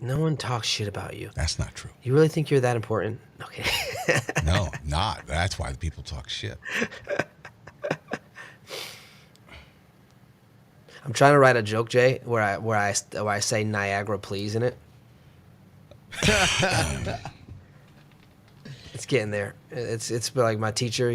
No one talks shit about you. That's not true. You really think you're that important? Okay. No, not. That's why the people talk shit. I'm trying to write a joke, Jay, where I say Niagara, please in it. It's getting there. It's like my teacher.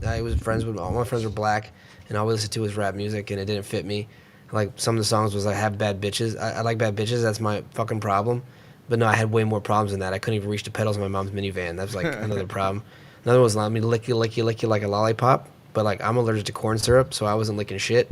I was friends with all my friends were black, and all we listened to was rap music, and it didn't fit me. Like some of the songs was like have bad bitches. I like bad bitches. That's my fucking problem. But no, I had way more problems than that. I couldn't even reach the pedals of my mom's minivan. That was like another problem. Another one was let me lick you like a lollipop. But like I'm allergic to corn syrup, so I wasn't licking shit.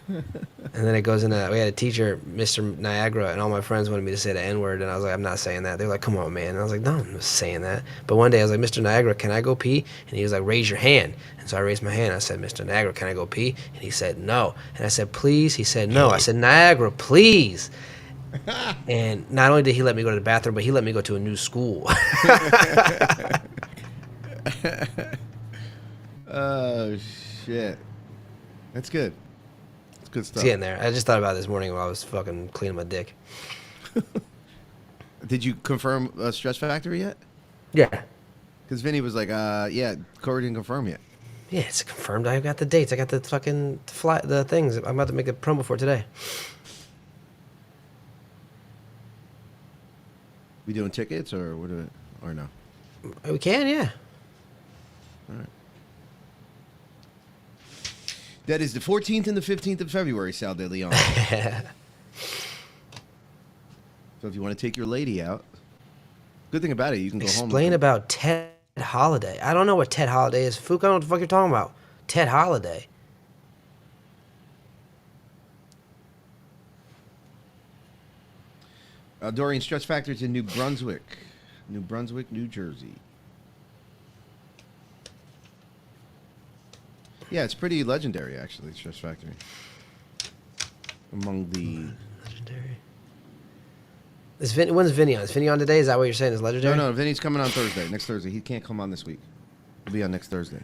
And then it goes into, we had a teacher, Mr. Niagara, and all my friends wanted me to say the N-word, and I was like, I'm not saying that. They were like, come on, man. And I was like, no, I'm not saying that. But one day I was like, Mr. Niagara, can I go pee? And he was like, raise your hand. And so I raised my hand. I said, Mr. Niagara, can I go pee? And he said, no. And I said, please? He said, no. I said, Niagara, please. And not only did he let me go to the bathroom, but he let me go to a new school. Oh, shit. That's good. Good stuff. It's getting there. I just thought about it this morning while I was fucking cleaning my dick. Did you confirm Stress Factory yet? Yeah. Because Vinny was like, yeah, Corey didn't confirm yet. Yeah, it's confirmed. I got the dates. I got the fucking the things. I'm about to make a promo for today. We doing tickets or what? Or no? We can, yeah. All right. That is the 14th and the 15th of February, Sal De Leon. So if you want to take your lady out, good thing about it, you can go home. Explain about Ted Holiday. I don't know what Ted Holiday is. Fook, I don't know what the fuck you're talking about. Ted Holiday. Dorian Stress Factory's in New Brunswick, New Jersey. Yeah, it's pretty legendary, actually, Stress Factory. Among the... Legendary. When's Vinny on? Is Vinny on today? Is that what you're saying is legendary? No, Vinny's coming on Thursday, next Thursday. He can't come on this week. He'll be on next Thursday.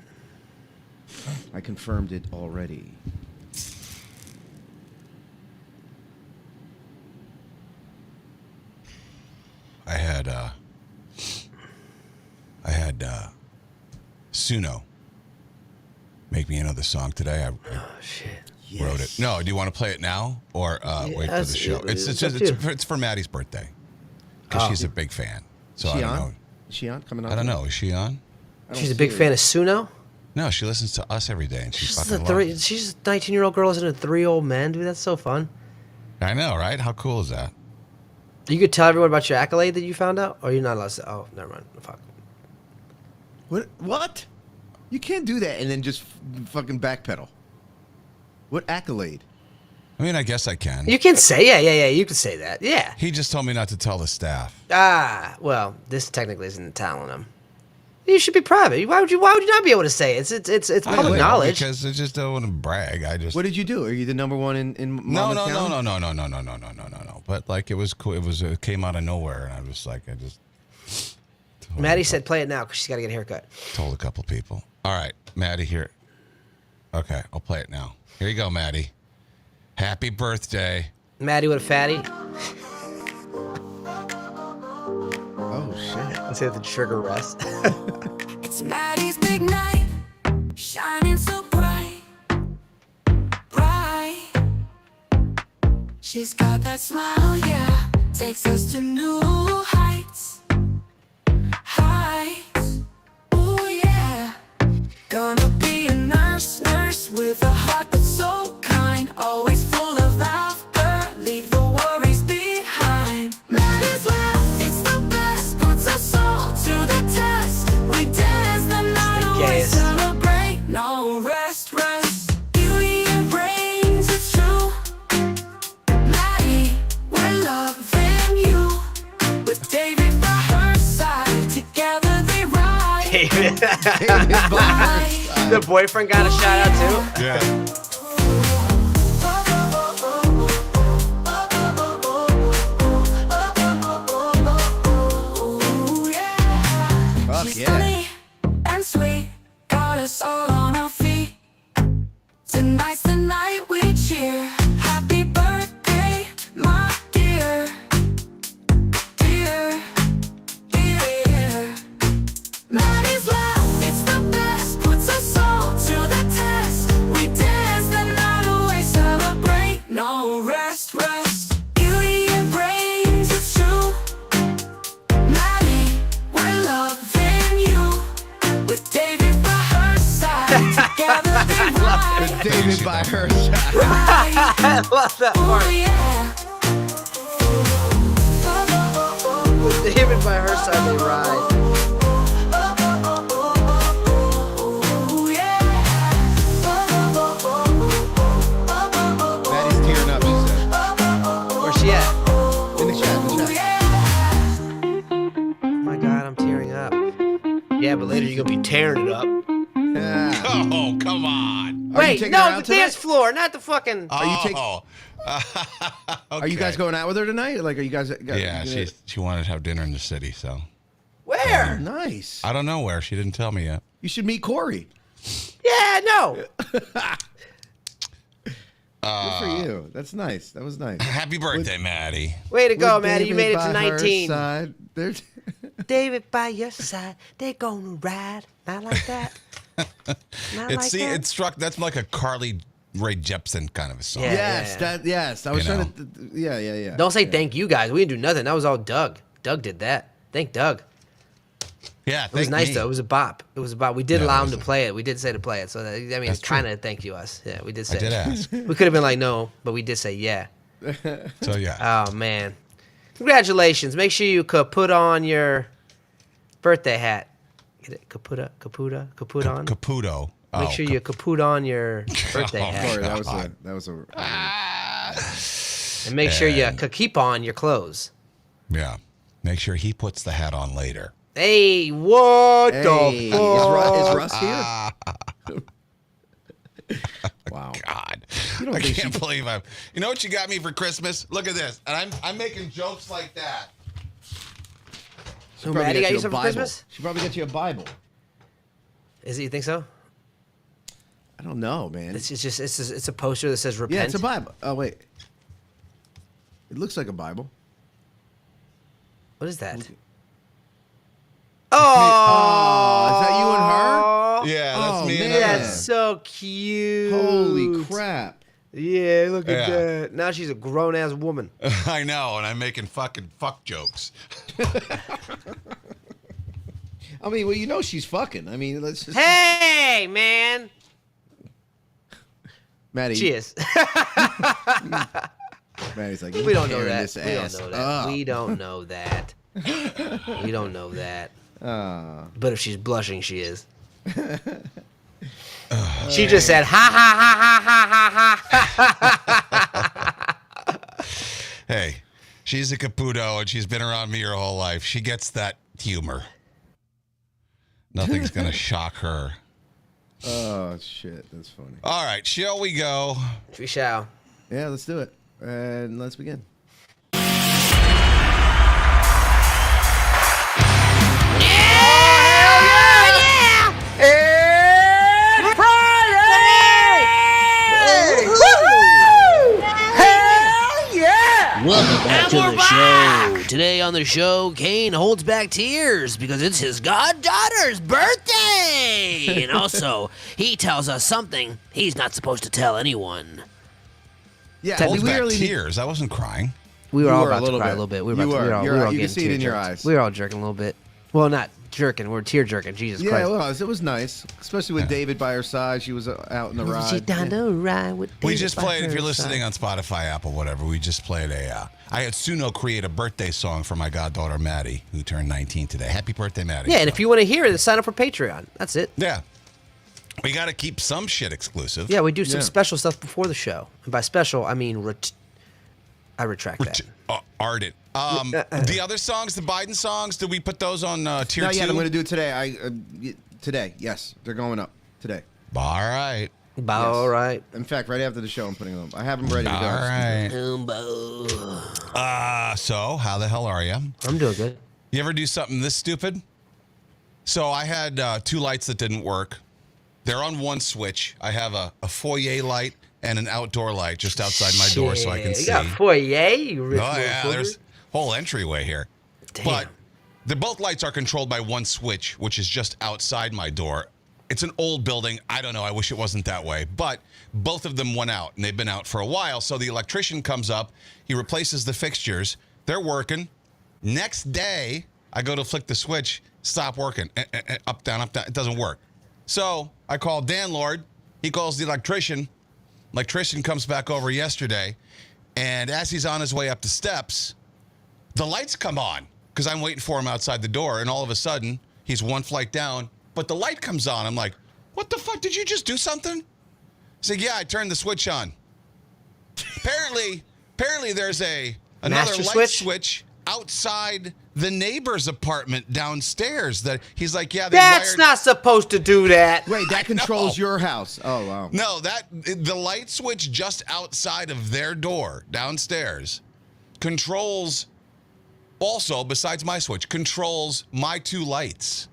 I confirmed it already. I had Suno make me another song today. Oh shit! Wrote it. No, do you want to play it now or wait for the show? It's for Maddie's birthday because she's a big fan. So I don't know. Is she on? Coming on? I don't know. Is she on? She's a big fan of Suno. No, she listens to us every day, and she's fucking loves it. She's a 19-year-old girl listening to 3 old men, dude. That's so fun. I know, right? How cool is that? You could tell everyone about your accolade that you found out, or you're not allowed to. Oh, never mind. Fuck. What? You can't do that and then just fucking backpedal. What accolade? I mean, I guess I can. You can say, yeah. You can say that, yeah. He just told me not to tell the staff. Ah, well, this technically isn't telling him. You should be private. Why would you not be able to say it? It's public knowledge. Because I just don't want to brag. What did you do? Are you the number one in No. No. But like it was cool. It came out of nowhere, and I was like, Maddie said, "Play it now," because she's got to get a haircut. Told a couple people. All right, Maddie, here. Okay, I'll play it now. Here you go, Maddie. Happy birthday, Maddie with a fatty. Oh shit! Let's hit the trigger rest. It's Maddie's big night, shining so bright, bright. She's got that smile, yeah, takes us to new heights, heights. Ooh yeah, gonna be a nurse with a heart that's so kind, always full of laughter, leave the worries behind. Maddie's laugh, it's the best, puts us all to the test. We dance the night away, celebrate, no rest. Beauty and brains, it's true. Maddie, we're loving you. With David by her side, together they ride. David. The boyfriend got a shout out too. Yeah. Fuck yeah. And sweet, got us all on our feet. Tonight's the night we cheer. Happy birthday, my dear. David by her side. I love that part. With David by her side, they ride. Maddie's tearing up, he said. Where's she at? In the chat, Oh my God, I'm tearing up. Yeah, but later you're gonna be tearing it up. Yeah. Oh, come on. Are you Wait, taking no, her the out tonight? dance floor, not the fucking. Are you taking? Okay. Are you guys going out with her tonight? Like, are you guys? Yeah, she wanted to have dinner in the city, so. Where? Nice. I don't know where. She didn't tell me yet. You should meet Corey. Yeah, no. Good for you. That's nice. That was nice. Happy birthday, Maddie. Way to go, With Maddie. You made David it to by her 19. side, there's- David by your side, they're gonna ride. Not like that. Not like that. It struck. That's like a Carly Rae Jepsen kind of a song. Yeah. yes, yes. I was You trying to. Yeah. Don't say thank you guys. We didn't do nothing. That was all Doug. Doug did that. Thank Doug. Yeah, It was nice though. It was a bop. It was a bop. We did Yeah, allow it him was to play it. We did say to play it. So that, I mean, That's it's kind of thank you us. Yeah, we did say. I did it. ask. We could have been like no, but we did say yeah. So yeah. Oh man, congratulations! Make sure you put on your birthday hat. Get it? Kaput on. Caputo. Make sure you kaput on your birthday Oh, hat, Sorry, that was a. and make sure you keep on your clothes. Yeah. Make sure he puts the hat on later. Hey, what Hey, the is fuck? Russ here? Wow. God, don't I think can't believe I'm. You know what you got me for Christmas? Look at this, and I'm making jokes like that. She'll Maddie probably got get you a something for Bible. Christmas? She probably got you a Bible. Is it? You think so? I don't know, man. It's a poster that says repent. Yeah, it's a Bible. Oh wait, it looks like a Bible. What is that? Oh, is that you and her? Yeah, that's Oh, me and man. her. That's so cute. Holy crap! Yeah, look at Yeah. that. Now she's a grown ass woman. I know, and I'm making fucking fuck jokes. I mean, well, you know she's fucking. I mean, let's just. Hey, man. Maddie. Cheers. Maddie's like, We don't know tearing that. this We don't ass know that. up. We don't know that. We don't know that. But if she's blushing, she is. She just said, ha ha ha ha ha ha ha. Hey, she's a Caputo, and she's been around me her whole life. She gets that humor. Nothing's gonna shock her. Oh shit, that's funny. All right, shall we go? We shall. Yeah, let's do it, and let's begin. It's Friday! Hell yeah! Welcome back to the show. Today on the show, Kane holds back tears because it's his goddaughter's birthday! And also, he tells us something he's not supposed to tell anyone. Yeah, Tell I me Hold mean, we back really need- tears. I wasn't crying. We were You all were a about to little cry bit. a little bit. We You were about to, were. we were all, You're we were right. all You can getting see it in your tear-jerked. eyes. We were all jerking a little bit. Well, not jerking. We're tear jerking. Jesus Yeah, Christ. it was nice, especially with David by her side. She was out in the ride. She's down the ride with We David just by played, if her you're listening side. on Spotify, Apple, whatever, we just played I had Suno create a birthday song for my goddaughter, Maddie, who turned 19 today. Happy birthday, Maddie. Yeah, and if you want to hear it, sign up for Patreon. That's it. Yeah. We got to keep some shit exclusive. Yeah, we do some Yeah. special stuff before the show. And by special, I mean I retract that. Ardent. The other songs, the Biden songs, did we put those on tier Not 2? yet. I'm going to do it today. Today, yes, they're going up today. All right. All right. In fact, right after the show, I'm putting them up. I have them ready to go. All right. I'm So, how the hell are you? doing good. You ever do something this stupid? So, I had 2 lights that didn't work. They're on one switch. I have a foyer light and an outdoor light just outside my door so I can You see. got foyer, you rich Oh, little yeah, booger. there's whole entryway here. Damn. But both lights are controlled by one switch, which is just outside my door. It's an old building. I don't know. I wish it wasn't that way. But both of them went out, and they've been out for a while. So the electrician comes up. He replaces the fixtures. They're working. Next day, I go to flick the switch. Stop working. Up, down, up, down. It doesn't work. So I called landlord. He calls the electrician. Electrician comes back over yesterday, and as he's on his way up the steps, the lights come on because I'm waiting for him outside the door, and all of a sudden, he's one flight down, but the light comes on. I'm like, what the fuck? Did you just do something? He's like, yeah, I turned the switch on. Apparently there's another Master light switch? switch outside the neighbor's apartment downstairs that he's like, yeah, they That's wired. not supposed to do that. Wait, that controls your house. Oh, wow. No, the light switch just outside of their door downstairs controls also, besides my switch, controls my 2 lights.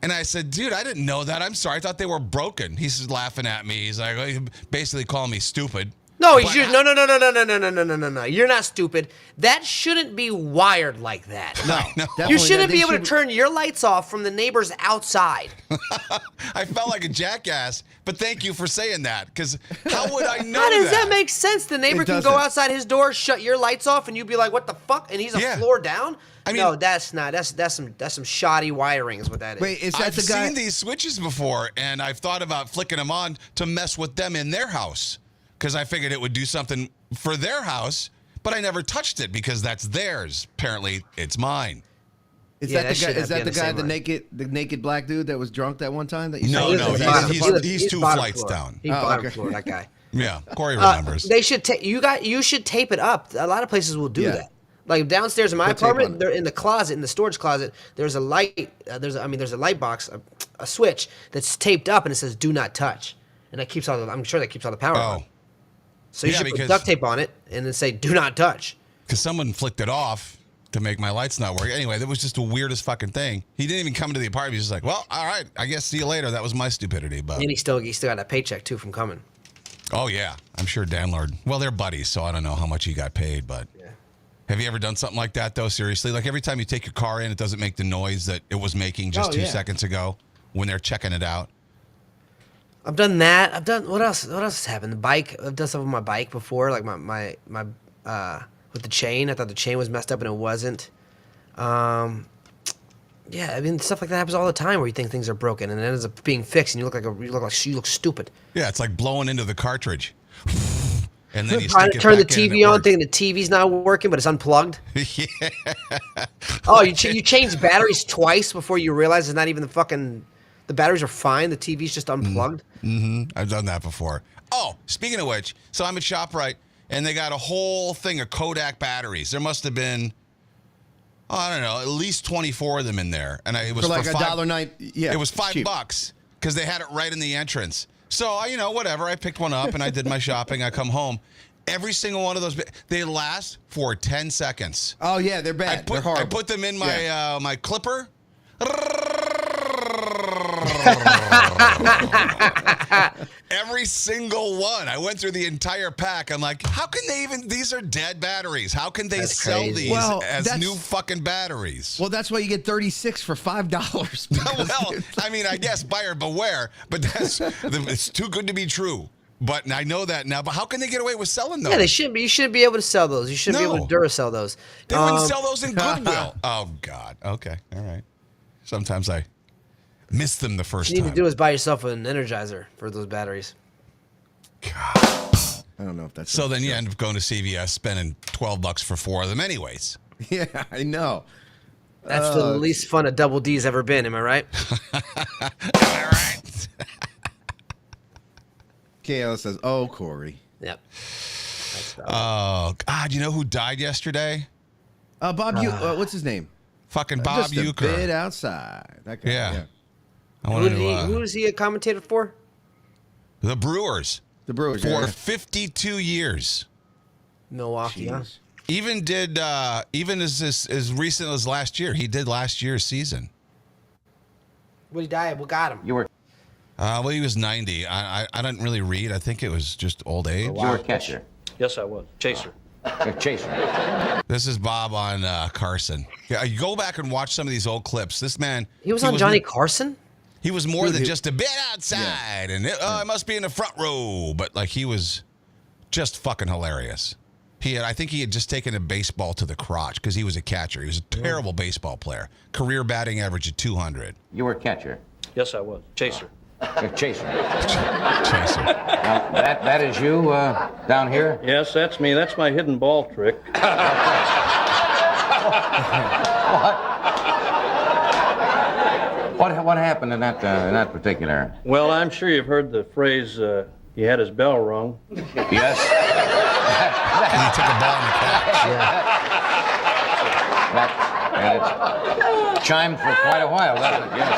And I said, dude, I didn't know that. I'm sorry. I thought they were broken. He's laughing at me. He's like, basically calling me stupid. No, But no. You're not stupid. That shouldn't be wired like that. No. You shouldn't be able to turn your lights off from the neighbors outside. I felt like a jackass, but thank you for saying that, because how would I know How does that? that make sense? The neighbor can go doesn't. outside his door, shut your lights off, and you'd be like, "What the fuck?" And he's a Yeah. floor down. I mean- no, that's not. That's some shoddy wiring is what that is. Wait, is that I've the guy? seen these switches before, and I've thought about flicking them on to mess with them in their house, because I figured it would do something for their house, but I never touched it because that's theirs. Apparently, it's mine. Is Yeah, that that the guy? should Is not that be on the the guy, same the line. naked black dude that was drunk that one time? That you No, saw? no, He's he's- bottom floor. he's 2 bottom flights floor. down. He's Oh, bottom okay. floor. That guy. Yeah, Corey remembers. They should you should tape it up. A lot of places will do Yeah. that. Like downstairs in my Put tape on apartment, it. they're in the closet, in the storage closet. There's a light. There's a light box, a switch that's taped up, and it says "Do not touch," and that keeps all. I'm sure that keeps all the power on. Oh, So you yeah, should put because- duct tape on it and then say "Do not touch." because someone flicked it off to make my lights not work. Anyway, that was just the weirdest fucking thing. He didn't even come to the apartment. He's just like, well, all right, I guess see you later. That was my stupidity. But And he still got that paycheck too from coming. oh yeah, I'm sure Dan Lord. Well, they're buddies, so I don't know how much he got paid. But have you ever done something like that though? Seriously, like every time you take your car in, it doesn't make the noise that it was making just Oh, 2 yeah. seconds ago when they're checking it out. I've done that. I've done what else? What else has happened? The bike. I've done stuff with my bike before, like my with the chain. I thought the chain was messed up and it wasn't. Yeah, I mean stuff like that happens all the time where you think things are broken and it ends up being fixed and you look stupid. Yeah, it's like blowing into the cartridge. And then you Trying stick to it turn the back in and TV it on, works. thinking the TV's not working, but it's unplugged. Yeah. Oh, you change batteries twice before you realize it's not even the batteries are fine. The TV's just unplugged. I've done that before. Oh, speaking of which, so I'm at ShopRite, and they got a whole thing of Kodak batteries. There must have been, I don't know, at least 24 of them in there. And it was For like for $1.09. Yeah, it was $5 cheap. because they had it right in the entrance. So, whatever. I picked one up and I did my shopping. I come home. Every single one of those, they last for 10 seconds. Oh yeah, they're bad. They're horrible. I put them in my my clipper. Every single one. I went through the entire pack. I'm like, how can they even? These are dead batteries. How can they That's sell crazy. these Well, as that's- new fucking batteries? Well, that's why you get 36 for $5. Well, I mean, I guess buyer beware, but it's too good to be true. But I know that now. But how can they get away with selling those? Yeah, they shouldn't be. You shouldn't be able to sell those. You shouldn't be No. able to Duracell those. They wouldn't sell those in Goodwill. Oh God. Okay. All right. Sometimes I miss them the first What you need time. to do is buy yourself an Energizer for those batteries. I don't know if that's So then you end up going to CVS, spending $12 for 4 of them, anyways. Yeah, I know. That's the least fun a Double D's ever been. Am I right? All right. KL says, "Oh, Corey." Yep. That's Oh God! You know who died yesterday? Bob, what's his name? Fucking Bob Just a bit Uecker. outside. That guy. Yeah. I who, wanted did he, who is he a commentator for? the Brewers The Brewers. for yeah. 52 years. Milwaukee. Huh? Jeez. Even did even as recent as last year. He did last year's season. What he died? What got him? Well, he was 90. I didn't really read. I think it was just old age. You were a catcher. Yes, I was. Chaser. A chaser. This is Bob on Carson. Yeah, you go back and watch some of these old clips. This man. He was on Johnny Carson. He was more than he- just a bit outside, and I must be in the front row. But like he was just fucking hilarious. I think he had just taken a baseball to the crotch because he was a catcher. He was a terrible baseball player. Career batting average of 200. You were a catcher. Yes, I was. Chaser. Chaser. Chaser. Now, that is you down here? Yes, that's me. That's my hidden ball trick. What happened in that particular? Well, I'm sure you've heard the phrase, he had his bell rung. Yes. And he took a ball in the catch. And it's chimed for quite a while, doesn't it? Yes.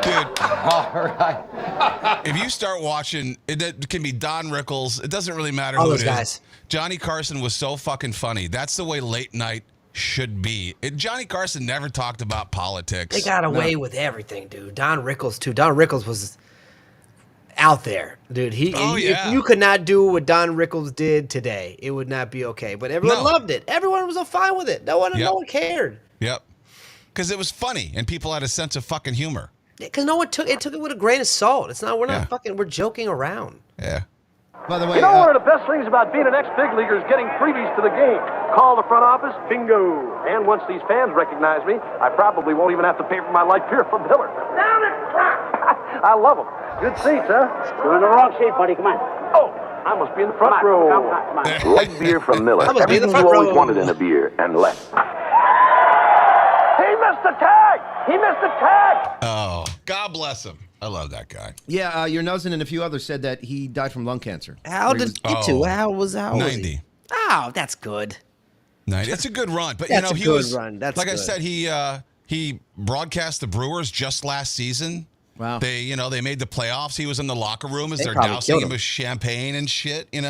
Dude, All right. if you start watching, it can be Don Rickles. It doesn't really matter All who those it is. guys. Johnny Carson was so fucking funny. That's the way late night should be. Johnny Carson never talked about politics. They got away with everything, dude. Don Rickles too. Don Rickles was out there, dude. If you could not do what Don Rickles did today, it would not be okay. But everyone loved it. Everyone was fine with it. No one cared. Yep. Because it was funny and people had a sense of fucking humor. Because no one took it with a grain of salt. It's not. We're not fucking. We're joking around. Yeah. By the way, You know, one of the best things about being an ex-big leaguer is getting freebies to the game. Call the front office, bingo. And once these fans recognize me, I probably won't even have to pay for my light beer from Miller. Down it! I love them. Good seats, huh? You're in the wrong seat, buddy. Come on. Oh, I must be in the front row. Come on. Light beer from Miller. I must be in the Everything front you always row. wanted in a beer and less. He missed the tag! He missed the tag! Oh, God bless him. I love that guy. yeah, your Nuzzin and a few others said that he died from lung cancer. How did it get to? How was 90. Oh, that's good. 90. It's a good run, but That's a he good was run. That's like I good. said. He broadcast the Brewers just last season. Wow. They made the playoffs. He was in the locker room as They they're probably dousing killed him him. with champagne and shit. It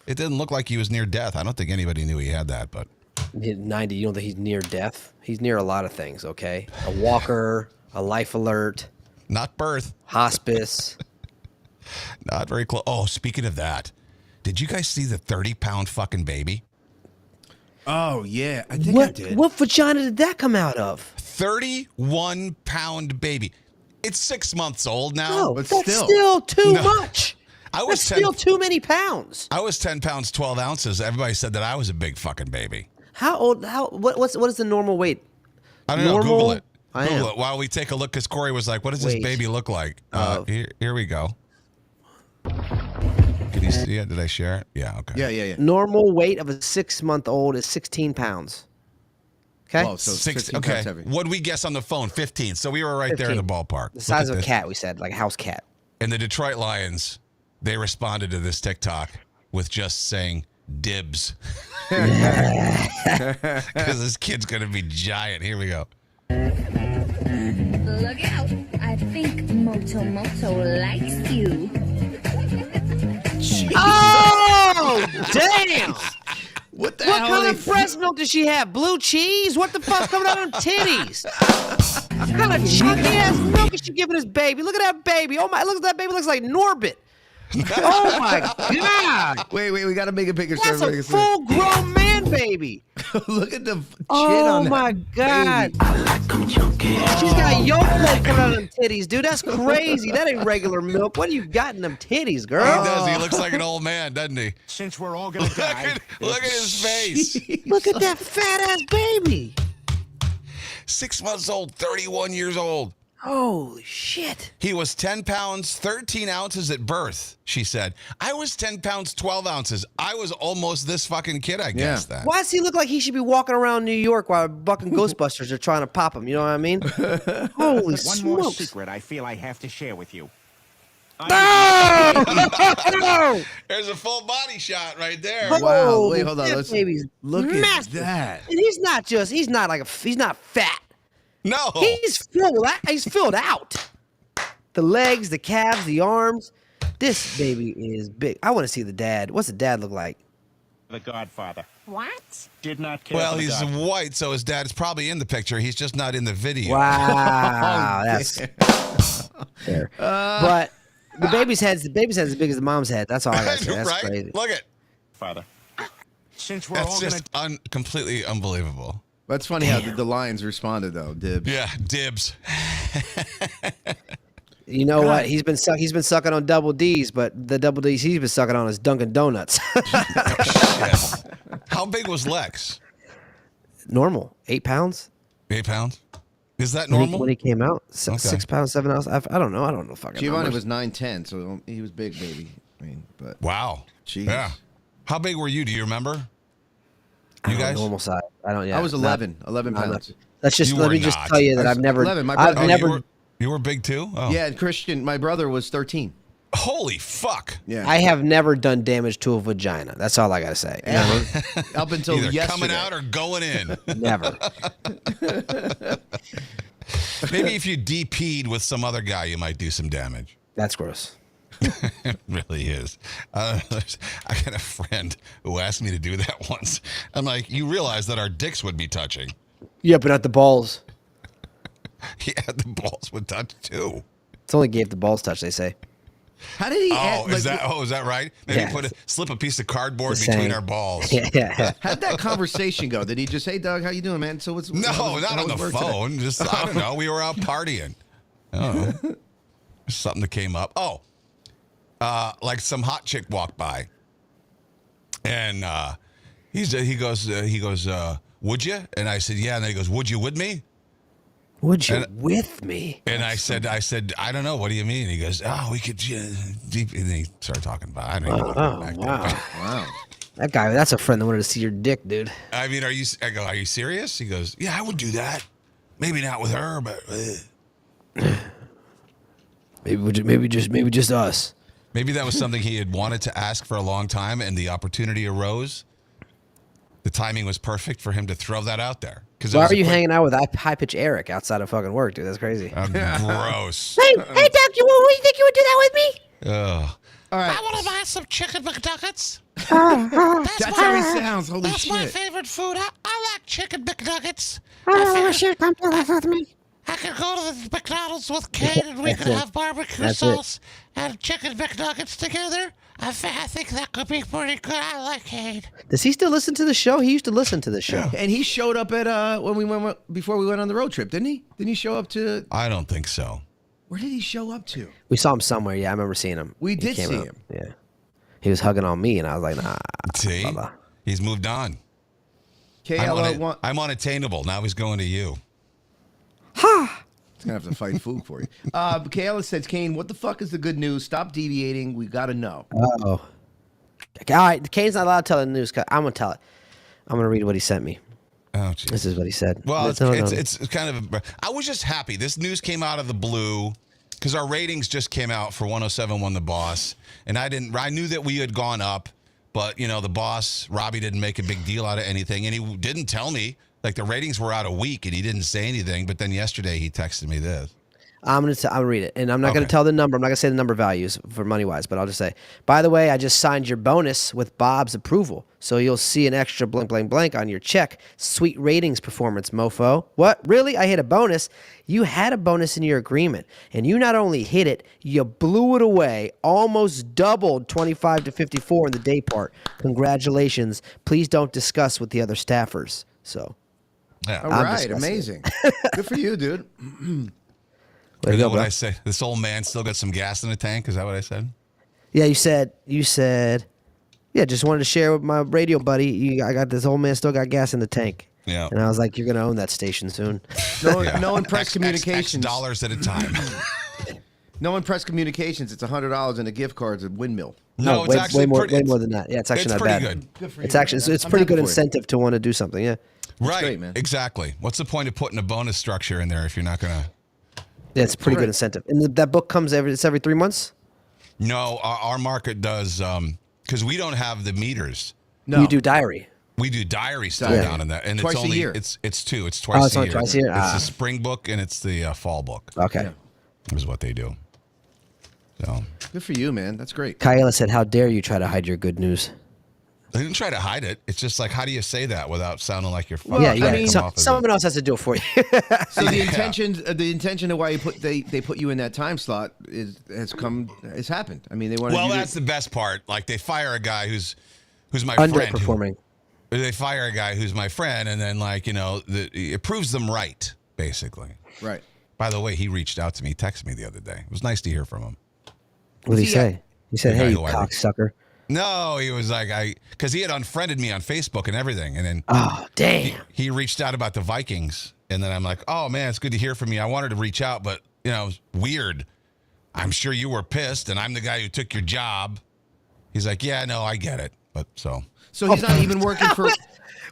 didn't look like he was near death. I don't think anybody knew he had that, but 90. You don't think he's near death? He's near a lot of things. Okay, a walker, a life alert, not birth. hospice. Not very close. Oh, speaking of that, did you guys see the 30-pound fucking baby? Oh yeah, I think I did. What vagina did that come out of? 31-pound baby. It's 6 months old now. No, but that's still. still too No. much. I was That's 10 still too many pounds. I was 10 pounds, 12 ounces. Everybody said that I was a big fucking baby. How old? What is the normal weight? I don't know. Normal? Google it. I Google am. it while we take a look, because Corey was like, what does this Wait. baby look like? Of- Here we go. Can you see it? Did I share it? Yeah, okay. Yeah. Normal weight of a 6-month-old is 16 pounds. Okay, Oh, so 16 okay. pounds heavy. What'd we guess on the phone? 15. So we were right there in the 15. ballpark. the size Look of at a cat. We said like a house cat. this. And the Detroit Lions, they responded to this TikTok with just saying dibs. Because this kid's going to be giant. Here we go. Look out. I think Moto likes you. Oh, damn! What the What hell? kind are of they- breast milk does she have? Blue cheese? What the fuck's coming out of them titties? What kind of chunky ass milk is she giving this baby? Look at that baby. Oh my! Look at that baby. Looks like Norbit. Oh my god! Wait, we got to make a picture. That's a full-grown man baby. Look at the chin Oh on that my god! baby. She's got yolk milk coming out of them titties, dude. That's crazy. That ain't regular milk. What do you got in them titties, He girl? does. He looks like an old man, doesn't he? Since we're all gonna Look at his face. Look at that fat ass baby. 6 months old, 31 years old. Holy shit! He was 10 pounds, 13 ounces at birth, she said. I was 10 pounds, 12 ounces. I was almost this fucking kid, I guess. That. Why does he look like he should be walking around New York while fucking Ghostbusters are trying to pop him? You know what I mean? Holy One more smokes! secret I feel I have to share with you. Oh! There's a full body shot right there. Wow, wait, hold on. That Let's baby's look massive. at that. And he's not fat. No. He's filled out. The legs, the calves, the arms. This baby is big. I want to see the dad. What's the dad look like? The Godfather. What? Did not care Well, for the he's dog. white, so his dad is probably in the picture. He's just not in the video. Wow, that's fair. But the baby's head's as big as the mom's head. That's all I gotta say. That's right? crazy. Look at Father. Since we're that's all gonna just completely unbelievable. That's funny how the Lions responded though. Dibs. Yeah, dibs. You know what? He's been sucking on double D's, but the double D's he's been sucking on is Dunkin' Donuts. Shit. How big was Lex? Normal, 8 pounds. 8 pounds? Is that when normal? he came out? Okay. 6 pounds, 7 ounces. I don't know. I don't know fucking Giovanni numbers. was 9'10", so he was big, baby. I mean, but Wow. jeez. Yeah. How big were you? Do you remember? I You don't know, guys? normal size. I don't. Yeah, I was 11 not- pounds. Let's just You let were me just not. tell you that I I've was never. 11. My I've brother- never. You were big too? Oh. Yeah, and Christian, my brother was 13. Holy fuck. Yeah. I have never done damage to a vagina. That's all I gotta say. You know what I mean? Up until Either yesterday. coming out or going in. Never. Maybe if you DP'd with some other guy, you might do some damage. That's gross. It really is. I got a friend who asked me to do that once. I'm like, you realize that our dicks would be touching. Yeah, but not the balls. Yeah, the balls would touch too. It's only gave the balls touch. They say. How did he? Is that right? Maybe Yeah. slip a piece of cardboard The between same. our balls. Yeah. How'd that conversation go? Did he just, hey, Doug, how you doing, man? So what's No, how not on was the work today?" phone. Just I don't know. We were out partying. I don't know. Something that came up. Oh, like some hot chick walked by, and he goes, would you? And I said, yeah. And then he goes, would you with me? Would you with me? And I said, I don't know. What do you mean? He goes, oh, we could. Deep. And then he started talking about. I don't even know. Back then. Wow. That guy. That's a friend that wanted to see your dick, dude. I mean, I go, are you serious? He goes, yeah, I would do that. Maybe not with her, but Maybe just us. maybe that was something he had wanted to ask for a long time, and the opportunity arose. The timing was perfect for him to throw that out there. Why are you hanging out with high pitch Eric outside of fucking work, dude? That's crazy. Gross. Hey, Doug, you think you would do that with me? Ugh. All right. want to buy some chicken McNuggets. That's how he sounds. Holy shit. favorite food. I like chicken McNuggets. Oh, shit, come do that with me. I could go to the McDonald's with Kate and we That's could it. have barbecue That's sauce and chicken McNuggets together. I think that could be pretty good. I like Kate. Does he still listen to the show? He used to listen to the show. And he showed up at when we went before we went on the road trip, didn't he? Didn't he show up to? I don't think so. Where did he show up to? We saw him somewhere. Yeah, I remember seeing him. We He did came see out. him. Yeah. He was hugging on me, and I was like, nah. See? brother. He's moved on. KLO I'm unattainable. Now he's going to you. He's gonna have to fight food for you. Kayla says, Kane, what the fuck is the good news? Stop deviating. We gotta know. Oh. All right, Kane's not allowed to tell the news. I'm gonna tell it. I'm gonna read what he sent me. Oh, geez. This is what he said. Well, No. it's kind of. I was just happy. This news came out of the blue because our ratings just came out for 107.1 The Boss, and I knew that we had gone up, but the boss Robbie didn't make a big deal out of anything, and he didn't tell me. Like the ratings were out a week, and he didn't say anything. But then yesterday he texted me this. I'm gonna read it, and I'm not gonna Okay. tell the number. I'm not gonna say the number values for money wise, but I'll just say, by the way, I just signed your bonus with Bob's approval, so you'll see an extra blank blank blank on your check. Sweet ratings performance, mofo. What? Really? I hit a bonus? You had a bonus in your agreement, and you not only hit it, you blew it away. Almost doubled 25 to 54 in the day part. Congratulations. Please don't discuss with the other staffers. So. Yeah. All I'm right, disgusted. amazing. Good for you, dude. Way to You go, know what bro. I say? This old man still got some gas in the tank. Is that what I said? Yeah, you said, yeah, just wanted to share with my radio buddy. I got this old man still got gas in the tank. Yeah. And I was like, you're gonna own that station soon. No one press X communications. dollars at a time. No one press communications. It's $100 and a gift card's a windmill. No, it's actually way more than that. Yeah, it's actually it's not pretty bad. good. Good for It's you, actually man. it's I'm pretty happy good for you. incentive to want to do something. Yeah. Right. great, man. Exactly. What's the point of putting a bonus structure in there if you're not gonna? Yeah, it's pretty Right. good incentive. And that book comes every 3 months. No, our market does because we don't have the meters. No. You do diary. We do diary stuff Diary. down in that, and Twice it's a only year. it's two. It's twice it's a only year. twice a year? It's Ah. the spring book and it's the fall book. Okay. Is what they do. So Good for you, man. That's great. Kayla said, "How dare you try to hide your good news?" I didn't try to hide it. It's just like, how do you say that without sounding like you're? Well, yeah, I you got mean- someone else has to do it for you. So the intention of why they put you in that time slot has happened. I mean, they wanted Well, you that's to, the best part. Like they fire a guy who's my friend. Underperforming. They fire a guy who's my friend, and then it proves them right, basically. right. By the way, he reached out to me, texted me the other day. It was nice to hear from him. What did he See, say? He said, the guy "Hey, you who I- cocksucker." No, he was like, because he had unfriended me on Facebook and everything, and then Oh, damn. he reached out about the Vikings, And then I'm like, oh, man, it's good to hear from you. I wanted to reach out, but, you know, it's weird. I'm sure you were pissed, and I'm the guy who took your job. He's like, yeah, no, I get it. But so he's not even working for.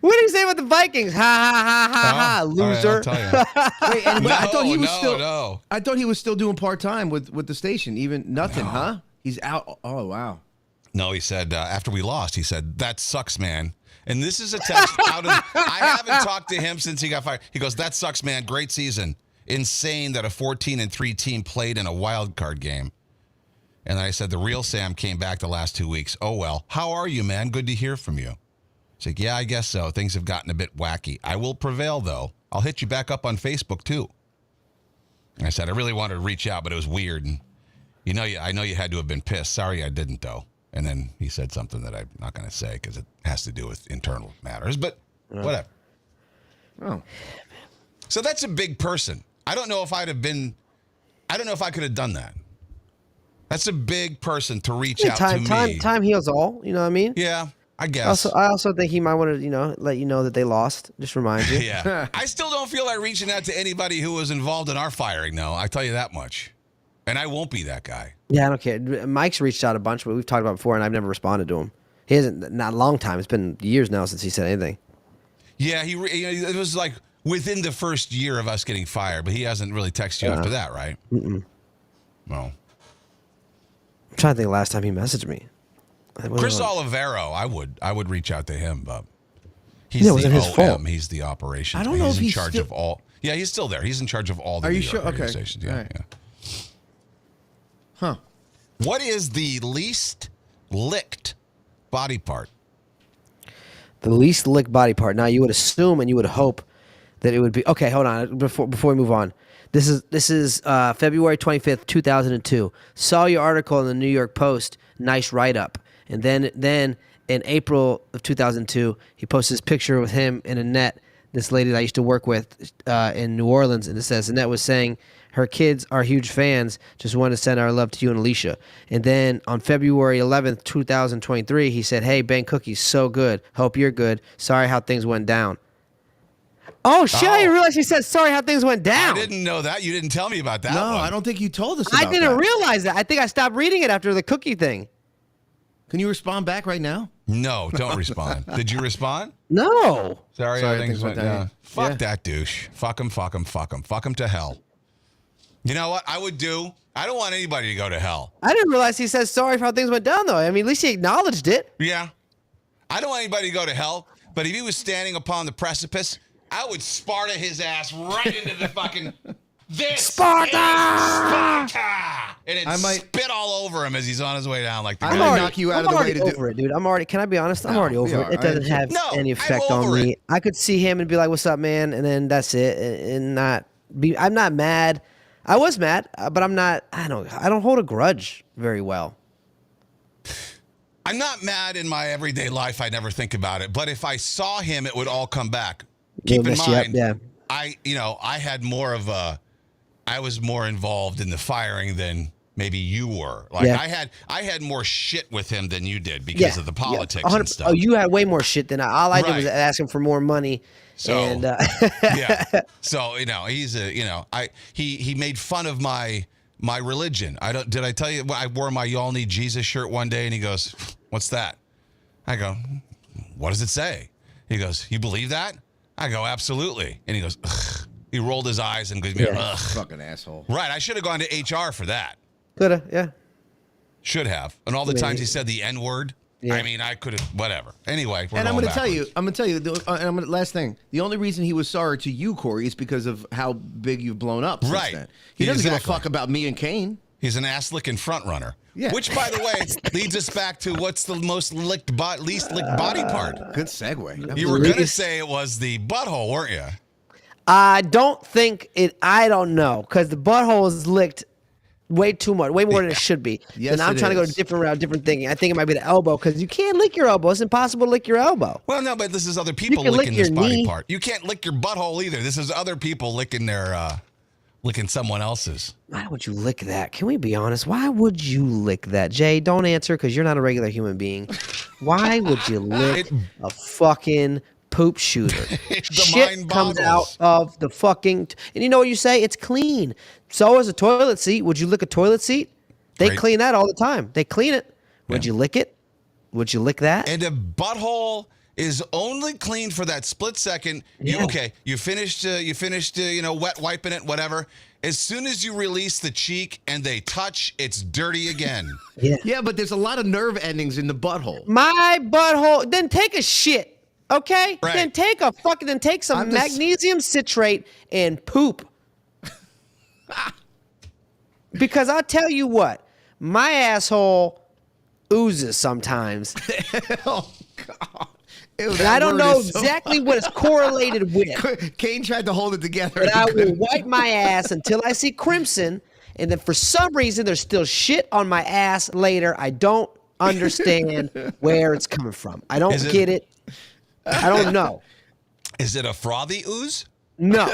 What did he say about the Vikings? Ha ha ha ha ha, loser. All right, I'll tell you. Wait, and I thought he was no. I thought he was still doing part time with the station. Even nothing, huh? He's out. Oh wow. No, he said after we lost, he said, that sucks, man. And this is a text out of. I haven't talked to him since he got fired. He goes, that sucks, man. Great season. Insane that a 14-3 team played in a wild card game. And I said, the real Sam came back the last 2 weeks. Oh, well. How are you, man? Good to hear from you. He's like, yeah, I guess so. Things have gotten a bit wacky. I will prevail, though. I'll hit you back up on Facebook, too. And I said, I really wanted to reach out, but it was weird. And I know you had to have been pissed. Sorry I didn't, though. And then he said something that I'm not going to say because it has to do with internal matters. But whatever. Oh. So that's a big person. I don't know if I could have done that. That's a big person to reach out to me. Time heals all. You know what I mean? Yeah, I guess. I also think he might want to, let you know that they lost. Just remind you. Yeah. I still don't feel like reaching out to anybody who was involved in our firing, though. I tell you that much. And I won't be that guy. Yeah, I don't care. Mike's reached out a bunch, but we've talked about it before, and I've never responded to him. He hasn't, not a long time. It's been years now since he said anything. Yeah, it was like within the first year of us getting fired, but he hasn't really texted you after that, right? Mm-mm. No. I'm trying to think the last time he messaged me. Chris Olivero, I would reach out to him, but it he's wasn't the his fault. He's the operations. I don't know if he's in charge of all. Yeah, he's still there. He's in charge of all the New York organizations. Okay. Yeah, right. yeah. Huh. What is the least licked body part? The least licked body part. Now, you would assume and you would hope that it would be. Okay, hold on. Before we move on. This is February 25th, 2002. Saw your article in the New York Post. Nice write-up. And then in April of 2002, he posted this picture with him in Annette, this lady that I used to work with in New Orleans. And it says, Annette was saying her kids are huge fans. Just wanted to send our love to you and Alicia. And then on February 11th, 2023, he said, hey, Ben Cookie's so good. Hope you're good. Sorry how things went down. Oh, shit, I didn't realize he said sorry how things went down. I didn't know that. You didn't tell me about that. No, one. I don't think you told us about I didn't that. realize that. I think I stopped reading it after the cookie thing. Can you respond back right now? No, don't respond. Did you respond? No. Sorry how things went down. Fuck Yeah. that douche. Fuck him, fuck him, fuck him. Fuck him to hell. You know what I would do? I don't want anybody to go to hell. I didn't realize he said sorry for how things went down, though. I mean, at least he acknowledged it. Yeah. I don't want anybody to go to hell, but if he was standing upon the precipice, I would Sparta his ass right into the fucking... This Sparta! Sparta! And it I might- spit all over him as he's on his way down like the I guy. might knock you out of the way to do over it, dude. I'm already. Can I be honest? I'm No, already over we it. are. It doesn't have No, any I'm effect on over me. it. I could see him and be like, "What's up, man?" And then that's it, and not be. I'm not mad. I was mad, but I'm not. I don't hold a grudge very well. I'm not mad in my everyday life. I never think about it. But if I saw him, it would all come back. It'll Keep in mess you up, mind, yeah. I was more involved in the firing than maybe you were. Like Yeah. I had more shit with him than you did because of the politics 100%. and stuff. Oh, you had way more shit than I. All I did was Right. ask him for more money. So And yeah. So he made fun of my religion. Did I tell you I wore my Y'all Need Jesus shirt one day and he goes, "What's that?" I go, "What does it say?" He goes, "You believe that?" I go, "Absolutely." And he goes, "Ugh." He rolled his eyes and goes, "Ugh." Fucking asshole. Right, I should have gone to HR for that. coulda, yeah. Should have. And all the times he said the N-word. Yeah. I mean, I could have, whatever. Anyway, we're And I'm going going to tell you, backwards. last thing. The only reason he was sorry to you, Corey, is because of how big you've blown up since Right. then. He doesn't give a Exactly. fuck about me and Kane. He's an ass-licking front runner. Yeah. Which, by the way, leads us back to what's the most least licked body part. Good segue. You were going to say it was the butthole, weren't you? I don't think it. I don't know because the butthole is licked way too much, way more than it should be. Yes, and I'm it trying to go is. to different route, different thinking. I think it might be the elbow because you can't lick your elbow. It's impossible to lick your elbow. Well, no, but this is other people can lick licking this your body knee. part. You can't lick your butthole either. This is other people licking licking someone else's. Why would you lick that? Can we be honest? Why would you lick that? Jay, don't answer because you're not a regular human being. Why would you lick a fucking poop shooter. The Shit mind comes boggles. out of the fucking. And you know what you say? It's clean. So is a toilet seat. Would you lick a toilet seat? They Right. clean that all the time. They clean it. Would Yeah. you lick it? Would you lick that? And a butthole is only clean for that split second. Yeah. You finished, wet wiping it, whatever. As soon as you release the cheek and they touch, it's dirty again. Yeah, but there's a lot of nerve endings in the butthole. My butthole. Then take a shit. Okay. Right. Then take some I'm just- magnesium citrate and poop. Because I'll tell you what, my asshole oozes sometimes. Oh God! Ew, And that I don't word know is so- exactly what it's correlated with. Kane tried to hold it together. But I will wipe my ass until I see crimson. And then for some reason, there's still shit on my ass later. I don't understand where it's coming from. I don't get it. I don't know. Is it a frothy ooze? No.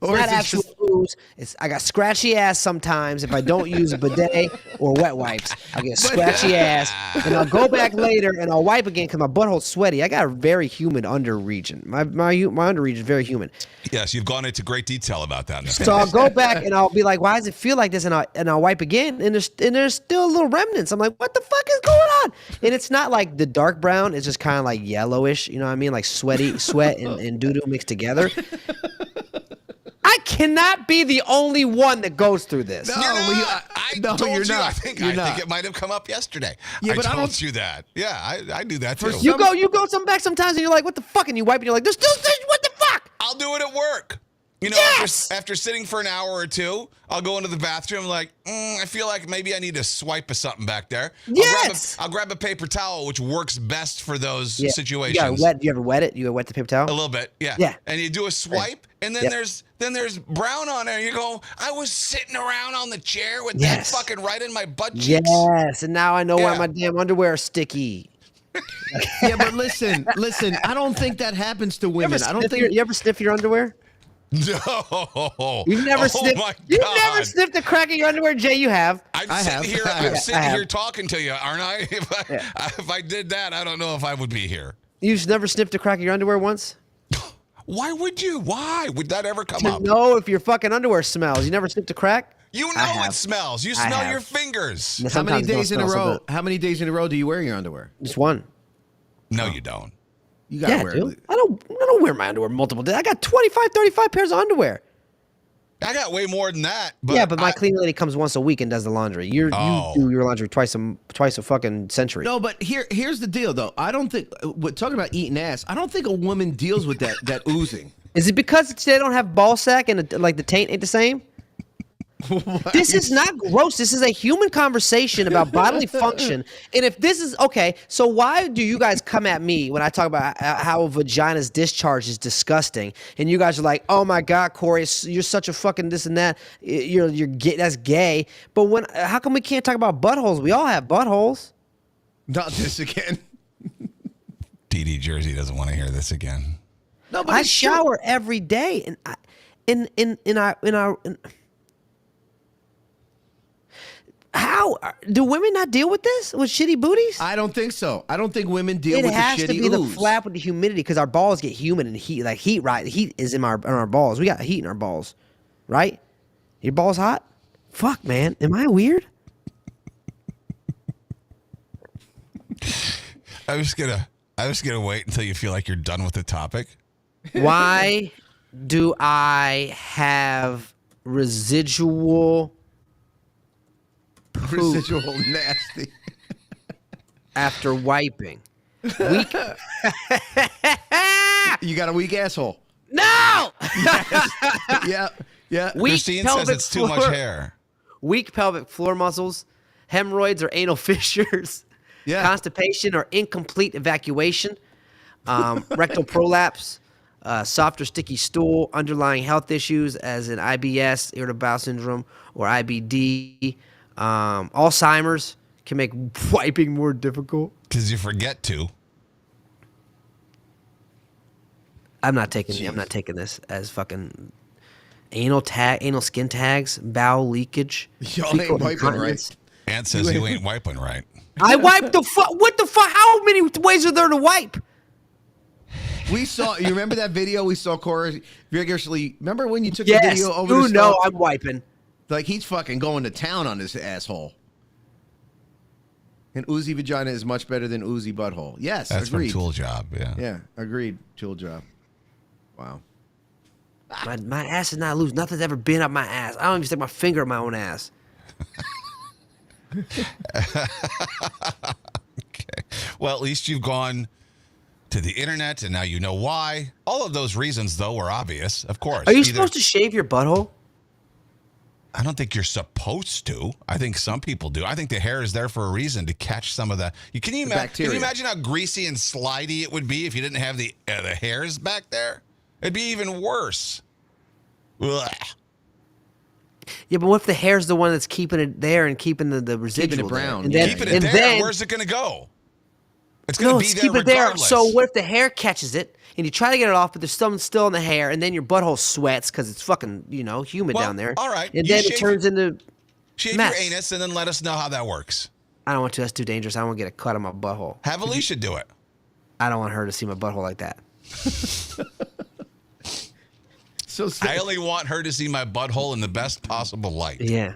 It's Or not is it actual ooze. I got scratchy ass sometimes if I don't use a bidet or wet wipes. I get scratchy ass, and I'll go back later and I'll wipe again because my butthole's sweaty. I got a very humid under region. My under region is very humid. Yes, you've gone into great detail about that. In the So I'll go back and I'll be like, "Why does it feel like this?" And I'll wipe again, and there's still little remnants. I'm like, "What the fuck is going on?" And it's not like the dark brown; it's just kind of like yellowish. You know what I mean? Like sweat and doo doo mixed together. I cannot be the only one that goes through this. No, I told you're you. not. I think it might have come up yesterday. Yeah, I but I told don't- you that. Yeah, I do that too. You go some back sometimes, and you're like, "What the fuck?" And you wipe, and you're like, "There's still what the fuck?" I'll do it at work. You know, Yes! after sitting for an hour or two, I'll go into the bathroom like, I feel like maybe I need to swipe of something back there. Yes! I'll grab a paper towel, which works best for those Yeah. situations. You ever wet it? You ever wet the paper towel? A little bit, yeah. Yeah. And you do a swipe, and then Yep. there's brown on there. You go, I was sitting around on the chair with Yes. that fucking right in my butt cheeks. Yes, and now I know why Yeah. my damn underwear is sticky. Yeah, but listen. I don't think that happens to women. I don't think You ever sniff your underwear? No. You've never sniffed. Oh my You've God. never sniffed the crack of your underwear, Jay. You have. I'm I sitting have. here. I I'm have. sitting I here have. talking to you, aren't I? If I did that, I don't know if I would be here. You've never sniffed the crack of your underwear once? Why would you? Why would that ever come To up? know if your fucking underwear smells. You never sniffed a crack? You know have. it smells. You I smell have. your fingers. How many Sometimes it don't days in a smell so row? good. How many days in a row do you wear your underwear? Just one. No, you don't. You gotta Yeah, wear dude. it. I don't wear my underwear multiple days. I got 25, 35 pairs of underwear. I got way more than that. But yeah, but my cleaning lady comes once a week and does the laundry. You do your laundry twice a fucking century. No, but here's the deal, though. I don't think we're talking about eating ass. I don't think a woman deals with that oozing. Is it because they don't have ball sack and like the taint ain't the same? This is not gross. This is a human conversation about bodily function. And if this is okay, so why do you guys come at me when I talk about how a vagina's discharge is disgusting? And you guys are like, "Oh my God, Corey, you're such a fucking this and that. You're gay. That's gay." But how come we can't talk about buttholes? We all have buttholes. Not this again. DD Jersey doesn't want to hear this again. No, but I it's true. shower every day, and how do women not deal with this with shitty booties? I don't think so. I don't think women deal It with the has shitty to be the ooze. flap with the humidity because our balls get humid and heat. Like heat, right? The heat is in our balls. We got heat in our balls, right? Your balls hot? Fuck, man. Am I weird? I was gonna wait until you feel like you're done with the topic. Why do I have residual poop Residual nasty. after wiping? Weak. You got a weak asshole. No. Yeah. Weak Christine says pelvic it's too much floor- hair. Weak pelvic floor muscles, hemorrhoids or anal fissures, Yeah. constipation or incomplete evacuation, rectal prolapse, soft or sticky stool, underlying health issues as in IBS, irritable bowel syndrome, or IBD. Alzheimer's can make wiping more difficult. Because you forget to. I'm not taking this as fucking anal skin tags, bowel leakage, Y'all fecal ain't wiping incontinence. right. Aunt says you ain't wiping right. I wiped the fuck. What the fuck? How many ways are there to wipe? We saw. You remember that video? We saw Corey vigorously. Remember when you took Yes. the video over You to know stall? I'm wiping. Like he's fucking going to town on this asshole. And Uzi vagina is much better than Uzi butthole. Yes, That's agreed. from Tool Job. Yeah. Yeah, agreed. Tool job. Wow. My ass is not loose. Nothing's ever been up my ass. I don't even stick my finger up my own ass. Okay. Well, at least you've gone to the internet, and now you know why. All of those reasons, though, were obvious. Of course. Are you supposed to shave your butthole? I don't think you're supposed to. I think some people do. I think the hair is there for a reason to catch some of the. Can you imagine how greasy and slidey it would be if you didn't have the hairs back there? It'd be even worse. Ugh. Yeah, but what if the hair's the one that's keeping it there and keeping the residual Keeping it brown. there? And then, Keeping it and there. then, Where's it going to go? It's going to be there keep it there. regardless. So what if the hair catches it and you try to get it off, but there's something still in the hair, and then your butthole sweats because it's fucking humid down there. All right. And You then it shave- turns into Shave mess. your anus and then let us know how that works. I don't want to. That's too dangerous. I don't want to get a cut on my butthole. Have Alicia do it. I don't want her to see my butthole like that. So I only want her to see my butthole in the best possible light. Yeah.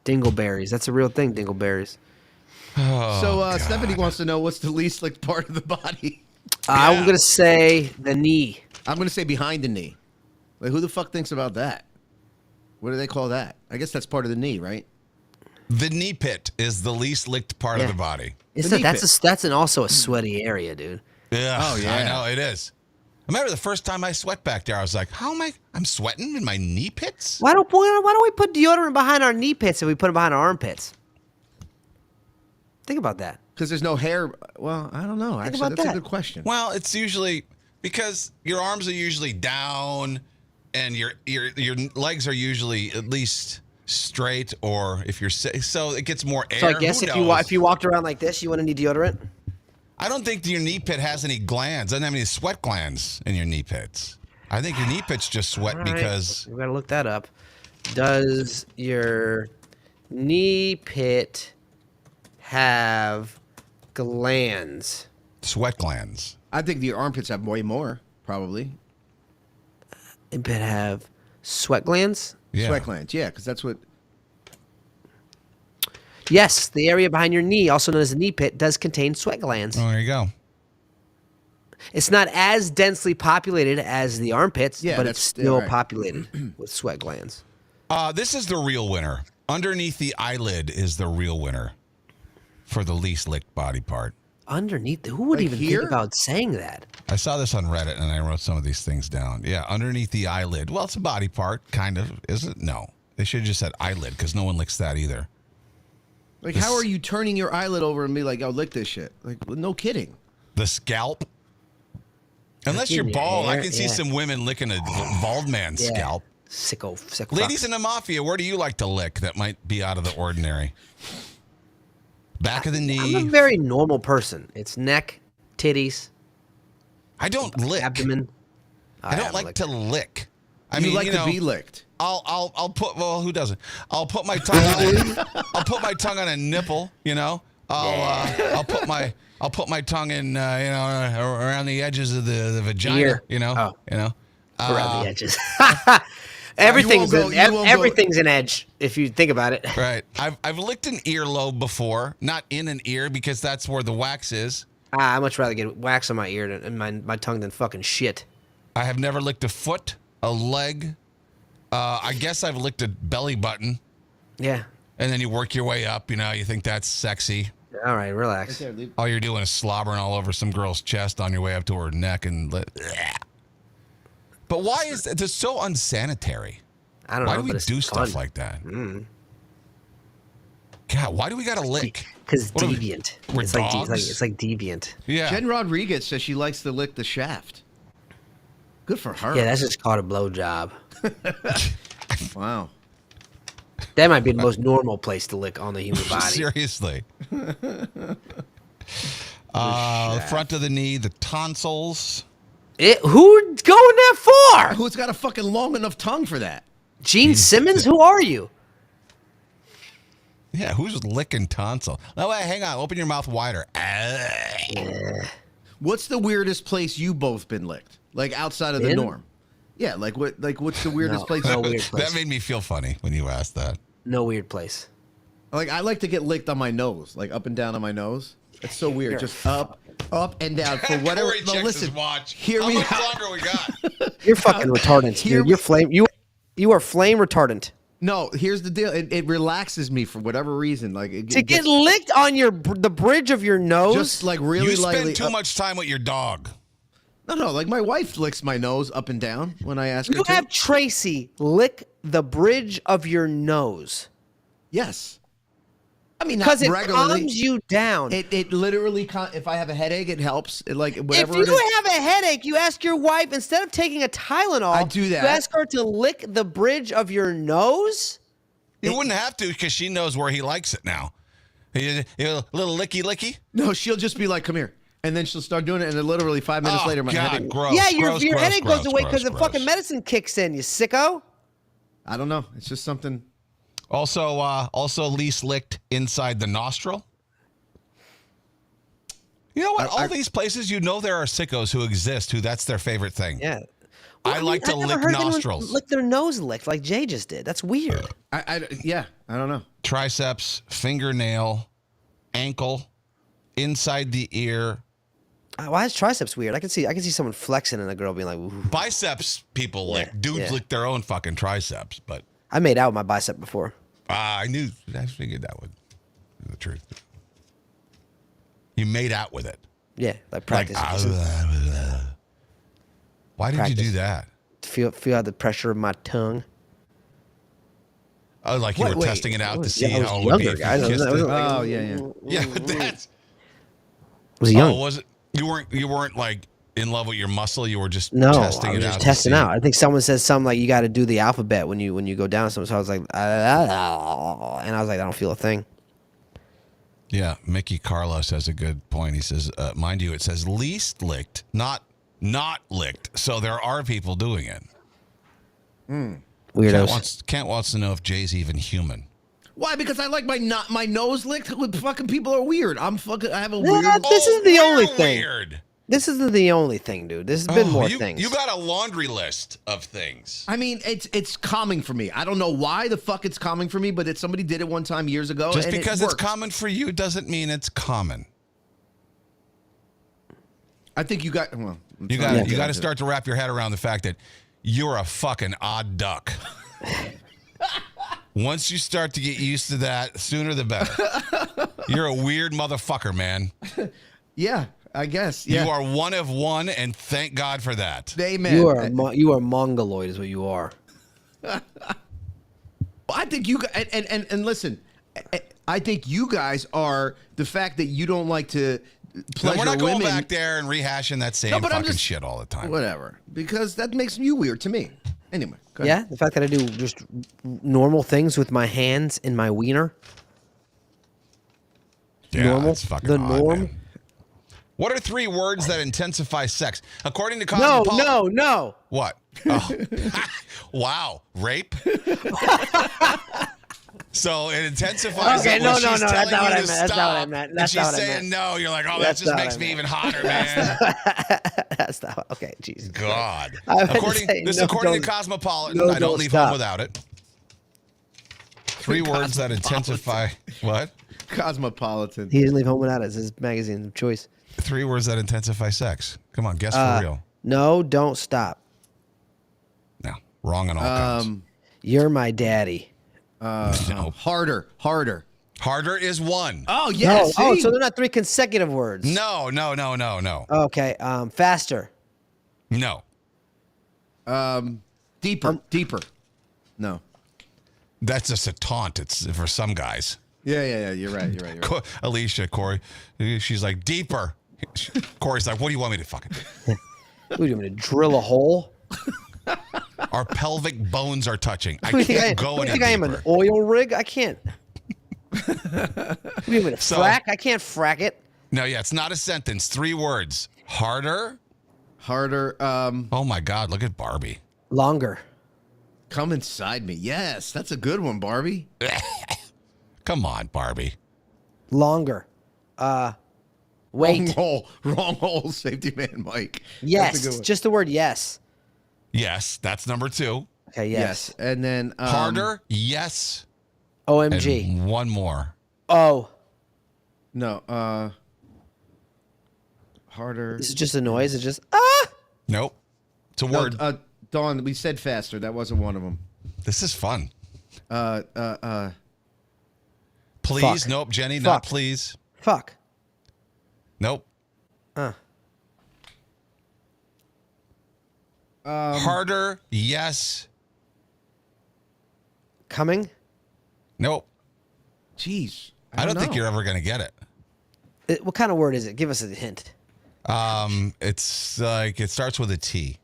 Dingleberries. That's a real thing, dingleberries. Stephanie wants to know what's the least licked part of the body. I'm going to say the knee. I'm going to say behind the knee. Like, who the fuck thinks about that? What do they call that? I guess that's part of the knee, right? The knee pit is the least licked part of the body. That's also a sweaty area, dude. Yeah. Oh, yeah. I know, it is. I remember the first time I sweat back there, I was like, how am I'm sweating in my knee pits? Why don't we put deodorant behind our knee pits if we put it behind our armpits? Think about that. Because there's no hair. Well, I don't know. Actually, about that's that. a good question. Well, it's usually because your arms are usually down and your legs are usually at least straight, or if you're so it gets more air. So I guess Who if knows? you walked around like this, you wouldn't need deodorant? I don't think your knee pit has any glands. Doesn't have any sweat glands in your knee pits. I think your knee pits just sweat All right, because. we gotta look that up. Does your knee pit have glands? Sweat glands. I think the armpits have way more, probably. It pit have sweat glands? Yeah. Sweat glands, yeah, because that's what. Yes, the area behind your knee, also known as the knee pit, does contain sweat glands. Oh, there you go. It's not as densely populated as the armpits, Yeah, but that's- it's still yeah, right. populated with sweat glands. This is the real winner. Underneath the eyelid is the real winner for the least licked body part. Underneath, who would Like even here? think about saying that? I saw this on Reddit and I wrote some of these things down. Yeah, underneath the eyelid. Well, it's a body part, kind of, is it? No. They should have just said eyelid because no one licks that either. Like, how are you turning your eyelid over and be like, "Oh, lick this shit"? Like, well, no kidding. The scalp. Unless you're your bald, I hair, can see yeah. some women licking a bald man's Yeah. scalp. Sicko Ladies fucks. in the mafia, where do you like to lick that might be out of the ordinary? Back of the I'm knee. a very normal person. It's neck, titties, I don't lick. abdomen. I don't like to lick. I You mean, like you to know, be licked. I'll put, well, who doesn't? I'll put my tongue on I'll put my tongue on a nipple, you know. I'll put my tongue in around the edges of the vagina, Ear. you know. Oh. You know. around the edges. Everything's You won't go- everything's an edge if you think about it. Right. I've licked an earlobe before, not in an ear because that's where the wax is. I'd much rather get wax on my ear and my tongue than fucking shit. I have never licked a foot, a leg. I guess I've licked a belly button, Yeah. and then you work your way up. You know, you think that's sexy. All right, relax. All you're doing is slobbering all over some girl's chest on your way up to her neck and. But why is it so unsanitary? I don't Why know. do we but it's do fun. stuff like that? God, why do we gotta lick? Because it's What are we- deviant. we're It's like, dogs? it's like deviant. Yeah. Jen Rodriguez says she likes to lick the shaft. Good for her. Yeah, that's just called a blowjob. Wow. That might be the most normal place to lick on the human body. Seriously. Front of the knee, the tonsils. Who's going that far? Who's got a fucking long enough tongue for that? Gene Simmons? Who are you? Yeah, who's licking tonsil? No, wait, hang on. Open your mouth wider. What's the weirdest place you both been licked? Like outside of the norm? Yeah, like what? Like what's the weirdest place? No weird place. That made me feel funny when you asked that. No weird place. Like I like to get licked on my nose, like up and down on my nose. It's so weird. Just up and down for whatever. Corey No, checks listen. his watch. Hear How me much out. longer we got? You're fucking retardant, Hear dude. me- You're flame. You are flame retardant. No, here's the deal. It relaxes me for whatever reason. Like To get licked on the bridge of your nose. just like really You lightly. spend too much time with your dog. No. Like my wife licks my nose up and down when I ask her You to. have Tracy lick the bridge of your nose. Yes. I mean, not Because it regularly. calms you down. It literally, if I have a headache, it helps. It, like whatever. If it you is. have a headache, you ask your wife, instead of taking a Tylenol, I do that. You ask her to lick the bridge of your nose? You wouldn't have to because she knows where he likes it now. You little licky. No, she'll just be like, "Come here," and then she'll start doing it, and then literally 5 minutes later, my God, headache. gross. Yeah, your gross, headache gross, goes away gross, because the gross. fucking medicine kicks in, you sicko. I don't know. It's just something. Also least licked inside the nostril. You know what? All these places, there are sickos who exist who that's their favorite thing. Yeah. I like to never lick heard anyone nostrils. lick their nose licked like Jay just did. That's weird. I don't know. Triceps, fingernail, ankle, inside the ear. Why is triceps weird? I can see someone flexing and a girl being like, ooh. Biceps people lick. Dudes lick their own fucking triceps, but I made out with my bicep before. I figured that would be the truth. You made out with it. Yeah, like practice. Why did you do that? Feel out the pressure of my tongue. Oh, like you were testing it out to see I was how it would be younger, if guys. you kissed it? Oh yeah. Yeah, but that's. Was young. Oh, was it? You weren't like in love with your muscle. You were just No, testing I was it just out. testing out. I think someone says something like you got to do the alphabet when you go down something. So I was like, and I was like, I don't feel a thing. Yeah, Mickey Carlos has a good point. He says, mind you, it says least licked, not licked. So there are people doing it. Weirdos. Kent wants to know if Jay's even human. Why? Because I like my nose licked. Fucking people are weird. I have a weird. This is the only thing. Weird. This isn't the only thing, dude. There's been more things. You got a laundry list of things. I mean, it's calming for me. I don't know why the fuck it's calming for me, but somebody did it one time years ago. Just and because it it's works. common for you doesn't mean it's common. I think you got. Well, You got to start to wrap your head around the fact that you're a fucking odd duck. Once you start to get used to that, sooner the better. You're a weird motherfucker, man. Yeah, I guess. Yeah. You are one of one, and thank God for that. Amen. You are mongoloid, is what you are. I think you and listen. I think you guys are the fact that you don't like to pleasure we're not going women. back there and rehashing that same but I'm fucking just- shit all the time. Whatever, because that makes you weird to me. Anyway, go ahead. Yeah, the fact that I do just normal things with my hands and my wiener. Yeah, normal. that's fucking The odd, norm. man. What are 3 words that intensify sex? According to Cosmopolitan. No. What? Oh. Wow. Rape? So it intensifies Okay, it no, when no, she's no, that's telling not what you I to meant, that's not what I stop, meant, and that's she's not what I saying meant. no. You're like, oh, That's that just not makes what I me meant. even hotter, man. That's not okay. Jesus. God. I meant to According say, to don't- Cosmopolitan, no, I don't don't leave stop. home without it. 3 words that intensify what? Cosmopolitan. He didn't leave home without it. It's his magazine of choice. 3 words that intensify sex. Come on, guess for real. No, don't stop. No, wrong on all counts. You're my daddy. No. Harder. Harder is 1. Oh yes. No. Oh, so they're not 3 consecutive words. No. Okay. Faster. No. Deeper. No. That's just a taunt. It's for some guys. Yeah. You're right. Alicia, Corey, she's like, deeper. Corey's like, what do you want me to fucking do? What do you want me to drill a hole? Our pelvic bones are touching. I Who do you think can't go who do any you think I am, an deeper. oil rig? I can't. What do you mean to So- frack? I can't frack it. No, yeah, it's not a sentence. 3 words. Harder. Oh my God, look at Barbie. Longer. Come inside me. Yes, that's a good one, Barbie. Come on, Barbie. Longer. Wait. Wrong hole, safety man, Mike. That's a good Yes. one. Just the word yes. Yes, that's number 2. Okay, yes. And then Harder, yes. OMG. And one more. Oh. No, harder. This is just a noise. It's just, Nope. It's a word. Dawn, we said faster. That wasn't one of them. This is fun. Fuck. Please. Nope. Jenny, not please. Fuck. Nope. Harder, yes. Coming? Nope. Jeez. I don't think know. you're ever going to get it. What kind of word is it? Give us a hint. It's like it starts with a T.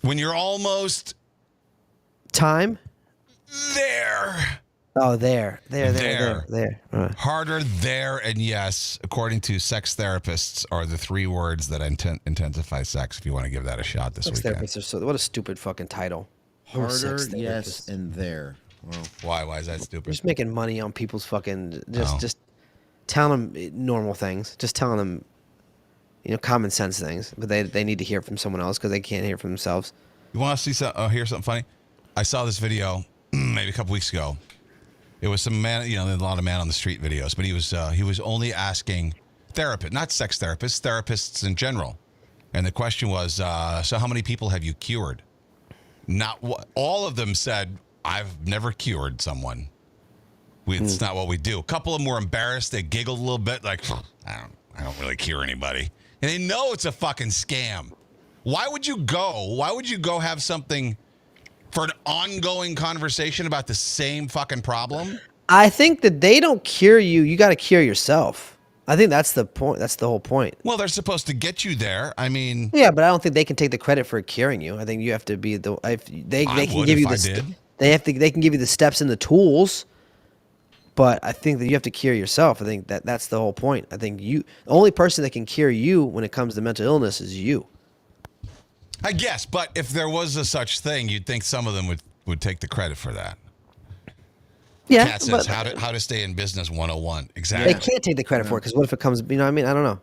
When you're almost Time? there. Oh, there. Harder, there, and yes, according to sex therapists, are the 3 words that intensify sex. If you want to give that a shot this Sex weekend. therapists are so. What a stupid fucking title. Harder, Sex yes, therapists. and there. Well, Why is that stupid? Just making money on people's fucking just telling them normal things, just telling them, common sense things, but they need to hear it from someone else because they can't hear it from themselves. You want to see hear something funny? I saw this video maybe a couple weeks ago. It was some man, there's a lot of man on the street videos, but he was only asking therapists, not sex therapists, therapists in general. And the question was, so how many people have you cured? All of them said, I've never cured someone. It's not what we do. A couple of them were embarrassed. They giggled a little bit like, I don't really cure anybody. And they know it's a fucking scam. Why would you go? Why would you go have something for an ongoing conversation about the same fucking problem? I think that they don't cure you. You got to cure yourself. I think that's the point. That's the whole point. Well, they're supposed to get you there. I mean, Yeah, but I don't think they can take the credit for curing you. I think you have to be the. If they can would give you if the. I did. They can give you the steps and the tools, but I think that you have to cure yourself. I think that's the whole point. I think the only person that can cure you when it comes to mental illness is you. I guess, but if there was a such thing, you'd think some of them would take the credit for that. Yeah, Kat says, how to stay in business 101. Exactly. They can't take the credit for it because what if it comes? You know what I mean? I don't know.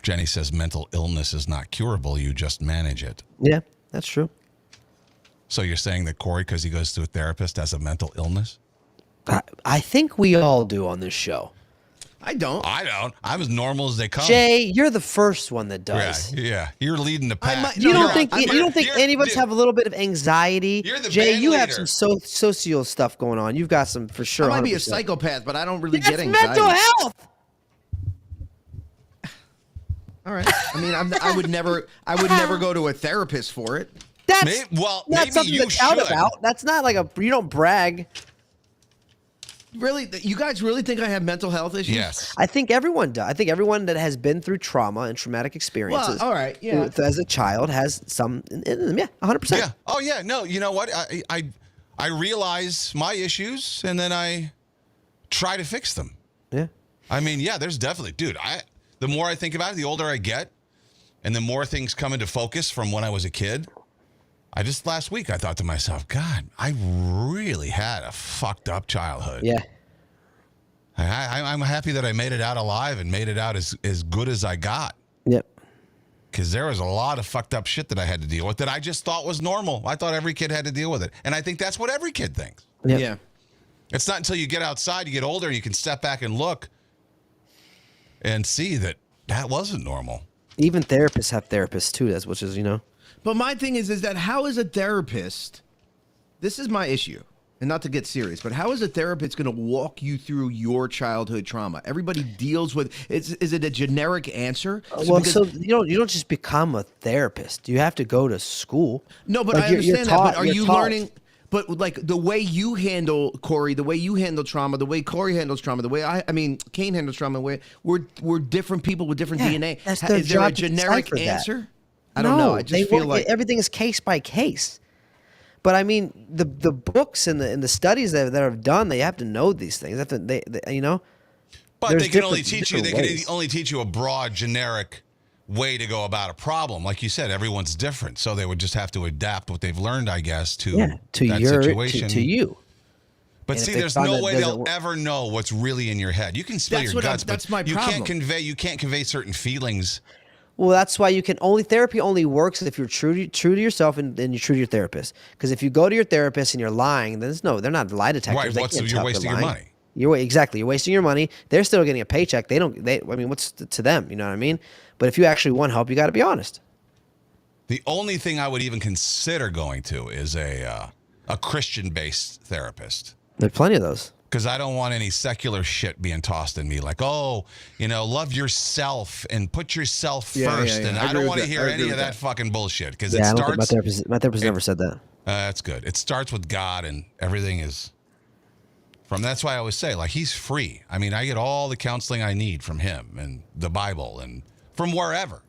Jenny says mental illness is not curable. You just manage it. Yeah, that's true. So you're saying that Corey, because he goes to a therapist, has a mental illness? I think we all do on this show. I don't. I'm as normal as they come. Jay, you're the first one that does. Yeah. You're leading the pack. You don't think any of us have a little bit of anxiety? You're the Jay, band you have leader. some social stuff going on. You've got some for sure. I might be a 100%. psychopath, but I don't really That's get anxiety. mental health. All right. I mean, I would never go to a therapist for it. That's maybe not something you to shout should. about. That's not like you don't brag. Really, you guys really think I have mental health issues? Yes. I think everyone does. I think everyone that has been through trauma and traumatic experiences, Well, all right, yeah. as a child, has some in them. Yeah, 100%. Yeah. Oh, yeah. No, you know what? I realize my issues, and then I try to fix them. Yeah. I mean, yeah, there's definitely, dude, the more I think about it, the older I get, and the more things come into focus from when I was a kid. Last week, I thought to myself, God, I really had a fucked up childhood. Yeah. I'm happy that I made it out alive and made it out as good as I got. Yep. Because there was a lot of fucked up shit that I had to deal with that I just thought was normal. I thought every kid had to deal with it. And I think that's what every kid thinks. Yep. Yeah. It's not until you get outside, you get older, and you can step back and look and see that wasn't normal. Even therapists have therapists too. Which is But my thing is that how is a therapist? This is my issue, and not to get serious, but how is a therapist going to walk you through your childhood trauma? Everybody deals with. Is it a generic answer? So you don't just become a therapist. You have to go to school. No, but Like, I you're understand that. taught- But are you're you taught. learning? But like the way you handle Corey, the way you handle trauma, the way Corey handles trauma, the way Kane handles trauma, we're different people with different Yeah, DNA. that's their Is there a job to generic decipher that. answer? I don't know. I just feel like everything is case by case. But I mean, the books and the studies that have done, they have to know these things. They But There's they can only different- teach you. They different can ways. only teach you a broad, generic way to go about a problem. Like you said, everyone's different, so they would just have to adapt what they've learned, I guess, to that situation. To you. But And see, if they there's find no that way doesn't they'll work- ever know what's really in your head. You can spill That's your what I'm- guts, that's but my you problem. can't convey certain feelings. Well, that's why therapy only works if you're true to yourself and you're true to your therapist. Because if you go to your therapist and you're lying, then they're not lie detectors. Right, They can't you're tell if wasting you're your lying. money. You're wasting your money. They're still getting a paycheck. I mean, what's to them? You know what I mean? But if you actually want help, you got to be honest. The only thing I would even consider going to is a Christian-based therapist. There's plenty of those. Because I don't want any secular shit being tossed in me, like, love yourself and put yourself first. And I don't want to hear any of that fucking bullshit. Because I don't think my therapist never said that. That's good. It starts with God, and everything is from. That's why I always say, like, he's free. I mean, I get all the counseling I need from him and the Bible and from wherever,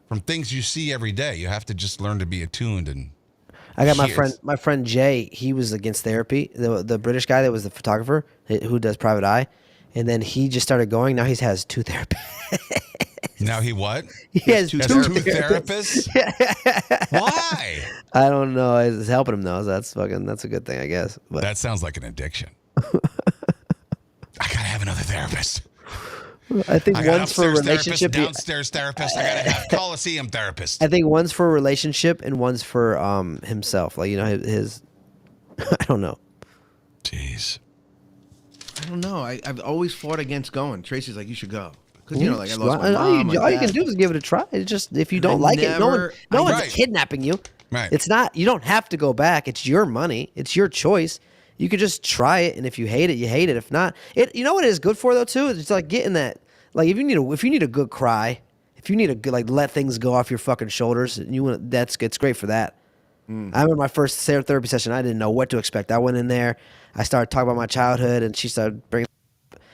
from things you see every day. You have to just learn to be attuned and. I got my friend Jay. He was against therapy. The British guy that was the photographer who does private eye, and then he just started going. Now he has 2 therapists. Now he what? He has two therapists. Why? I don't know. It's helping him though. So that's a good thing, I guess. But that sounds like an addiction. I gotta have another therapist. I think one's for a relationship. Downstairs therapist. I gotta have Coliseum therapist. I think one's for a relationship and one's for himself. Like his. I don't know. Jeez. I don't know. I've always fought against going. Tracy's like, you should go. Because, I lost my mom. All you can do is give it a try. It's just, if you don't like it, no one's kidnapping you. Right. It's not, you don't have to go back. It's your money. It's your choice. You could just try it. And if you hate it, you hate it. If not, you know what it is good for though too? It's like getting that, like if you need a good cry, if you need a good, like let things go off your fucking shoulders, and it's great for that. I remember my first therapy session. I didn't know what to expect. I went in there. I started talking about my childhood, and she started bringing,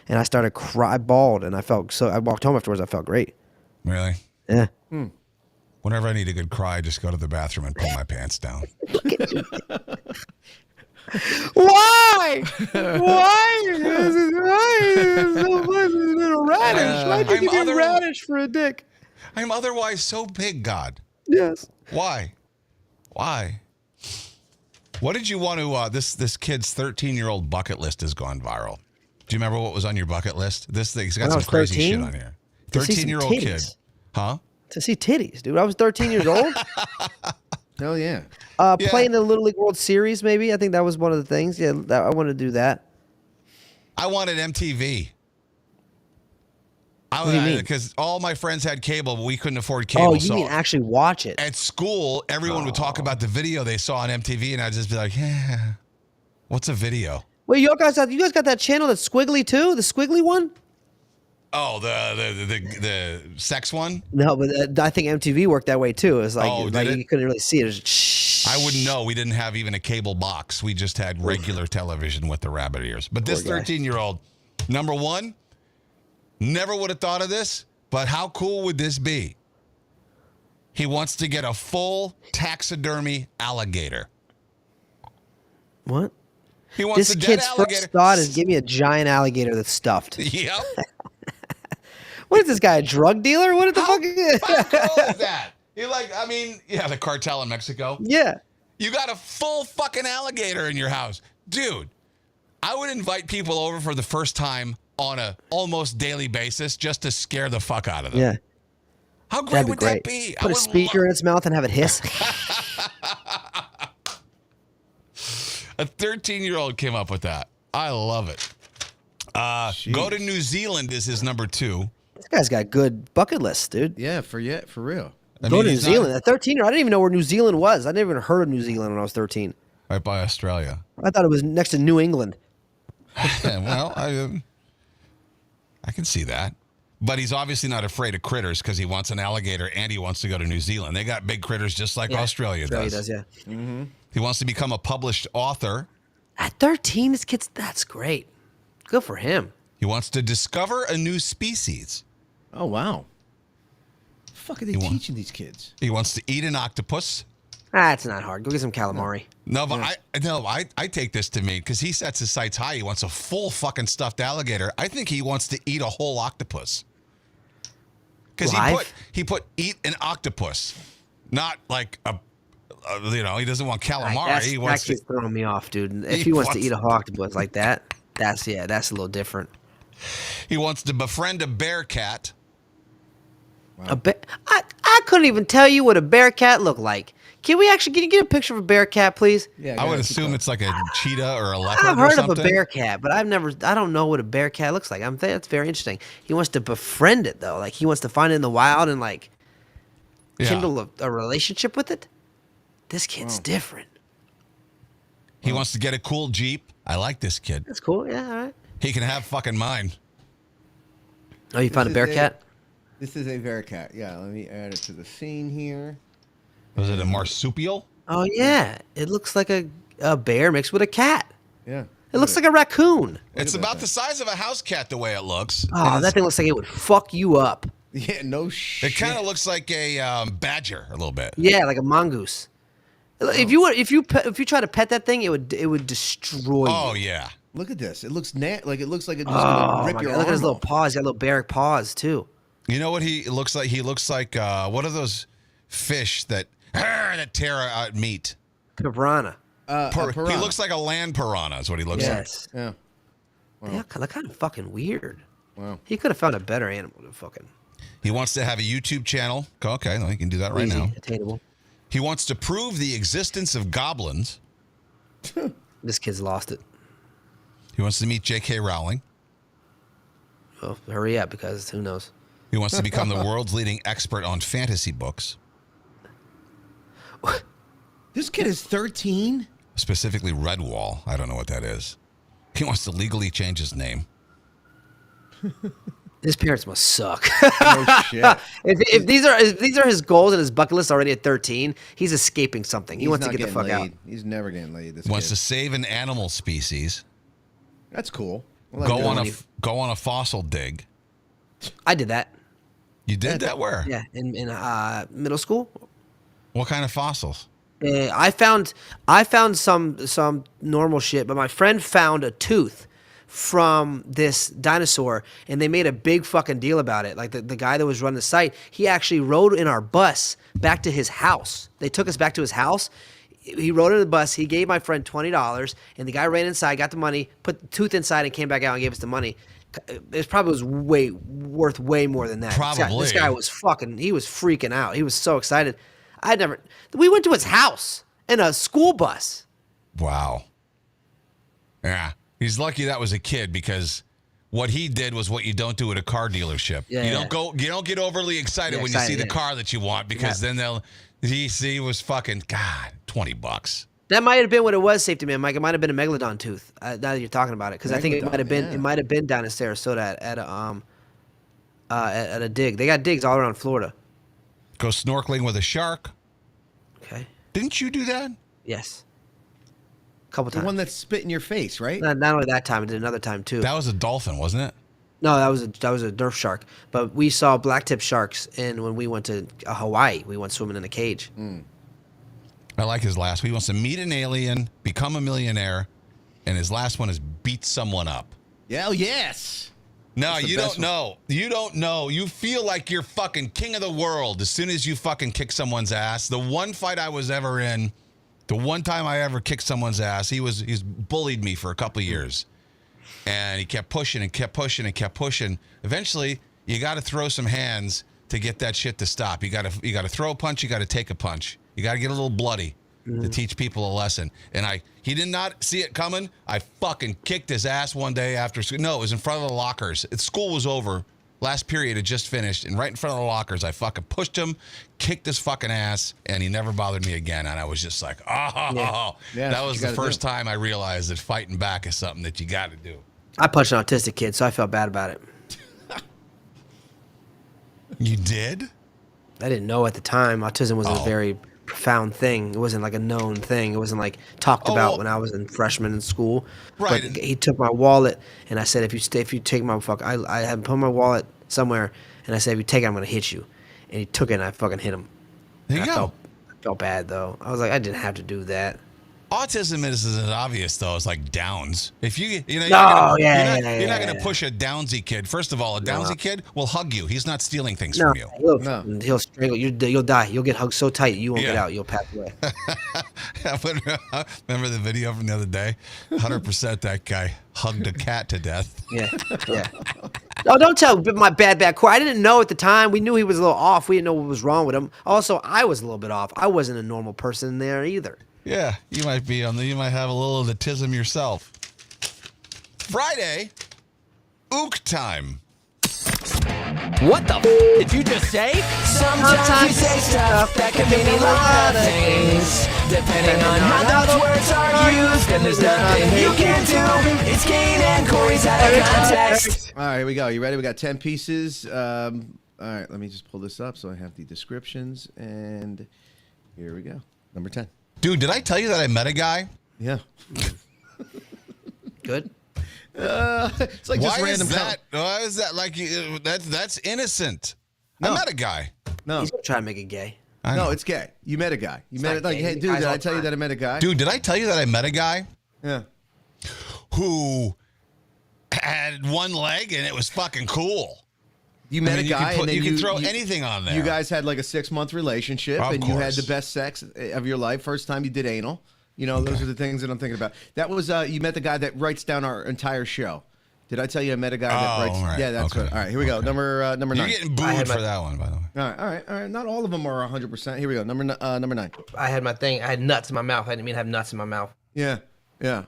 and I started I bawled, and I walked home afterwards. I felt great. Really? Yeah. Whenever I need a good cry, I just go to the bathroom and pull my pants down. Why? Why? Radish. Why'd you give me radish for a dick? I'm otherwise so big, God. Yes. Why? What did you want to? This kid's 13-year-old bucket list has gone viral. Do you remember what was on your bucket list? This thing's got some crazy 13? shit on here. 13-year-old kid, huh? To see titties, dude. I was 13 years old. Hell yeah. Playing the Little League World Series, maybe. I think that was one of the things. Yeah, I wanted to do that. I wanted MTV. What do you mean? Because all my friends had cable, but we couldn't afford cable. Oh, you mean actually watch it? At school, everyone would talk about the video they saw on MTV, and I'd just be like, yeah, what's a video? Wait, you guys got that channel that's squiggly too? The squiggly one? Oh, the sex one? No, but I think MTV worked that way too. It was like, you couldn't really see it. It was shh. I wouldn't know. We didn't have even a cable box. We just had regular television with the rabbit ears. But this 13-year-old, number one, never would have thought of this, but how cool would this be? He wants to get a full taxidermy alligator. What? He wants this a dead kid's alligator. first thought is give me a giant alligator that's stuffed. Yep. What is this guy, a drug dealer? What the fuck is How cool is that? The cartel in Mexico. Yeah. You got a full fucking alligator in your house. Dude, I would invite people over for the first time on a almost daily basis just to scare the fuck out of them. Yeah. How great would that be? Put a speaker in its mouth and have it hiss. A 13-year-old came up with that. I love it. Go to New Zealand is his number 2. This guy's got good bucket lists, dude. Yeah, for real. Go to New Zealand. At 13, I didn't even know where New Zealand was. I never even heard of New Zealand when I was 13. Right by Australia. I thought it was next to New England. Well, I can see that. But he's obviously not afraid of critters because he wants an alligator and he wants to go to New Zealand. They got big critters just like Australia does. Yeah. Mm-hmm. He wants to become a published author. At 13, this kid's, that's great. Good for him. He wants to discover a new species. Oh, wow. The fuck are they teaching these kids? He wants to eat an octopus. It's not hard. Go get some calamari. No, but I take this to mean because he sets his sights high. He wants a full fucking stuffed alligator. I think he wants to eat a whole octopus. Because Live? he put eat an octopus, not like he doesn't want calamari. He That wants keeps to, throwing me off, dude. If He he wants to wants- eat a octopus like that, that's a little different. he wants to befriend a bear cat. A bear? I couldn't even tell you what a bear cat looked like. Can you get a picture of a bear cat, please? Yeah, I would assume it's like a cheetah or a leopard I've or heard something. of a bear cat, but I don't know what a bear cat looks like. That's very interesting. He wants to befriend it though. Like he wants to find it in the wild and like kindle a relationship with it. This kid's different. He wants to get a cool Jeep. I like this kid. That's cool. Yeah, all right. He can have fucking mine. Oh, you found a bear cat? This is a bear cat. Yeah, let me add it to the scene here. Was it a marsupial? Oh yeah, it looks like a bear mixed with a cat. Yeah. It looks like a raccoon. It's about the size of a house cat the way it looks. Oh, that thing looks like it would fuck you up. Yeah, no shit. It kind of looks like a badger a little bit. Yeah, like a mongoose. If you try to pet that thing, it would destroy you. Oh yeah. Look at this. It looks like it looks like it's just Oh gonna my rip God. your Look at his arm little off. paws. He got little bear paws too. You know what he looks like? He looks like what are those fish that tear out meat? Piranha. A He piranha. looks like a land piranha is what he looks Yes. Yeah. They're kind of fucking weird. Wow. He could have found a better animal to fucking like. He wants to have a YouTube channel. Okay, well, he can do that right easy, now. attainable. He wants to prove the existence of goblins. This kid's lost it. He wants to meet J.K. Rowling. Well, hurry up because who knows? He wants to become the world's leading expert on fantasy books, This kid is 13. specifically Redwall. I don't know what that is. He wants to legally change his name. His parents must suck. No shit. if these are his goals and his bucket list already at 13, he's escaping something. He He's wants to not get the getting fuck laid. out. He's never getting laid. This Wants kid. to save an animal species. That's cool. Well, Go that's on good. a fossil dig. I did that. You did that where? Yeah, in middle school. What kind of fossils? I found some normal shit, but my friend found a tooth from this dinosaur, and they made a big fucking deal about it. Like the guy that was running the site, he actually rode in our bus back to his house. They took us back to his house. He rode in the bus. He gave my friend $20, and the guy ran inside, got the money, put the tooth inside, and came back out and gave us the money. It probably was worth way more than that. Probably. This guy was he was freaking out. He was so excited. We went to his house in a school bus. Wow. Yeah. He's lucky that was a kid because what he did was what you don't do at a car dealership. Yeah, you don't get overly excited when you see the car that you want because then he was fucking God, $20. That might have been what it was, safety man, Mike. It might have been a megalodon tooth. Now that you're talking about it, because I think it might have been down in Sarasota at a dig. They got digs all around Florida. Go snorkeling with a shark. Okay. Didn't you do that? Yes. A couple The times. one that spit in your face, right? Not only that time, I did another time too. That was a dolphin, wasn't it? No, that was a Nerf shark. But we saw blacktip sharks, and when we went to Hawaii, we went swimming in a cage. I like his last one. He wants to meet an alien, become a millionaire, and his last one is beat someone up. Yeah, yes. No, That's the you best don't know. You don't know. You feel like you're fucking king of the world as soon as you fucking kick someone's ass. The one fight I was ever in, the one time I ever kicked someone's ass, he's bullied me for a couple of years. And he kept pushing and kept pushing and kept pushing. Eventually, you got to throw some hands to get that shit to stop. You got to throw a punch, you got to take a punch. You got to get a little bloody to teach people a lesson. And he did not see it coming. I fucking kicked his ass one day after school. No, it was in front of the lockers. School was over. Last period had just finished. And right in front of the lockers, I fucking pushed him, kicked his fucking ass, and he never bothered me again. And I was just like, Yeah, that was the gotta first do. time I realized that fighting back is something that you got to do. I punched an autistic kid, so I felt bad about it. You did? I didn't know at the time. Autism was a very profound thing. It wasn't like a known thing. It wasn't like talked about when I was in freshman in school. Right. But he took my wallet, and I said, if you take my I had put my wallet somewhere, and I said, if you take it, I'm gonna hit you. And he took it, and I fucking hit him. There you And go. I felt bad though. I was like, I didn't have to do that. Autism isn't as obvious though as like Downs. If you know, you're not going to push a Downsy kid. First of all, a Downsy kid will hug you. He's not stealing things from you. He'll strangle you. You'll die. You'll get hugged so tight you won't get out. You'll pass away. Remember the video from the other day? 100% that guy hugged a cat to death. Yeah. Oh, don't tell my bad core. I didn't know at the time. We knew he was a little off. We didn't know what was wrong with him. Also, I was a little bit off. I wasn't a normal person there either. Yeah, you might be you might have a little of the tism yourself. Friday, ook time. What the did you just say? Sometimes you say stuff that can mean a lot of things. Depending on how those words are used, and there's nothing you can do. It's Kane and Corey's out of context. All right, here we go. You ready? We got 10 pieces. All right, let me just pull this up so I have the descriptions. And here we go. Number 10. Dude, did I tell you that I met a guy? Yeah. Good. It's like just random. Why is that like that's innocent? I met a guy. No, he's gonna try to make it gay. No, it's gay. You met a guy. You met it like, hey, dude, did I tell you that I met a guy? Dude, did I tell you that I met a guy? Yeah. Who had one leg and it was fucking cool. You met a guy, and then you can throw anything on there. You guys had like a 6-month relationship, and you had the best sex of your life. First time you did anal. You know, those are the things that I'm thinking about. That was you met the guy that writes down our entire show. Did I tell you I met a guy that writes? Right. Yeah, that's good. All right, here we go. Number 9. You're getting booed for that one, by the way. All right. Not all of them are 100%. Here we go. Number 9. I had my thing. I had nuts in my mouth. I didn't mean to have nuts in my mouth. Yeah. Huh.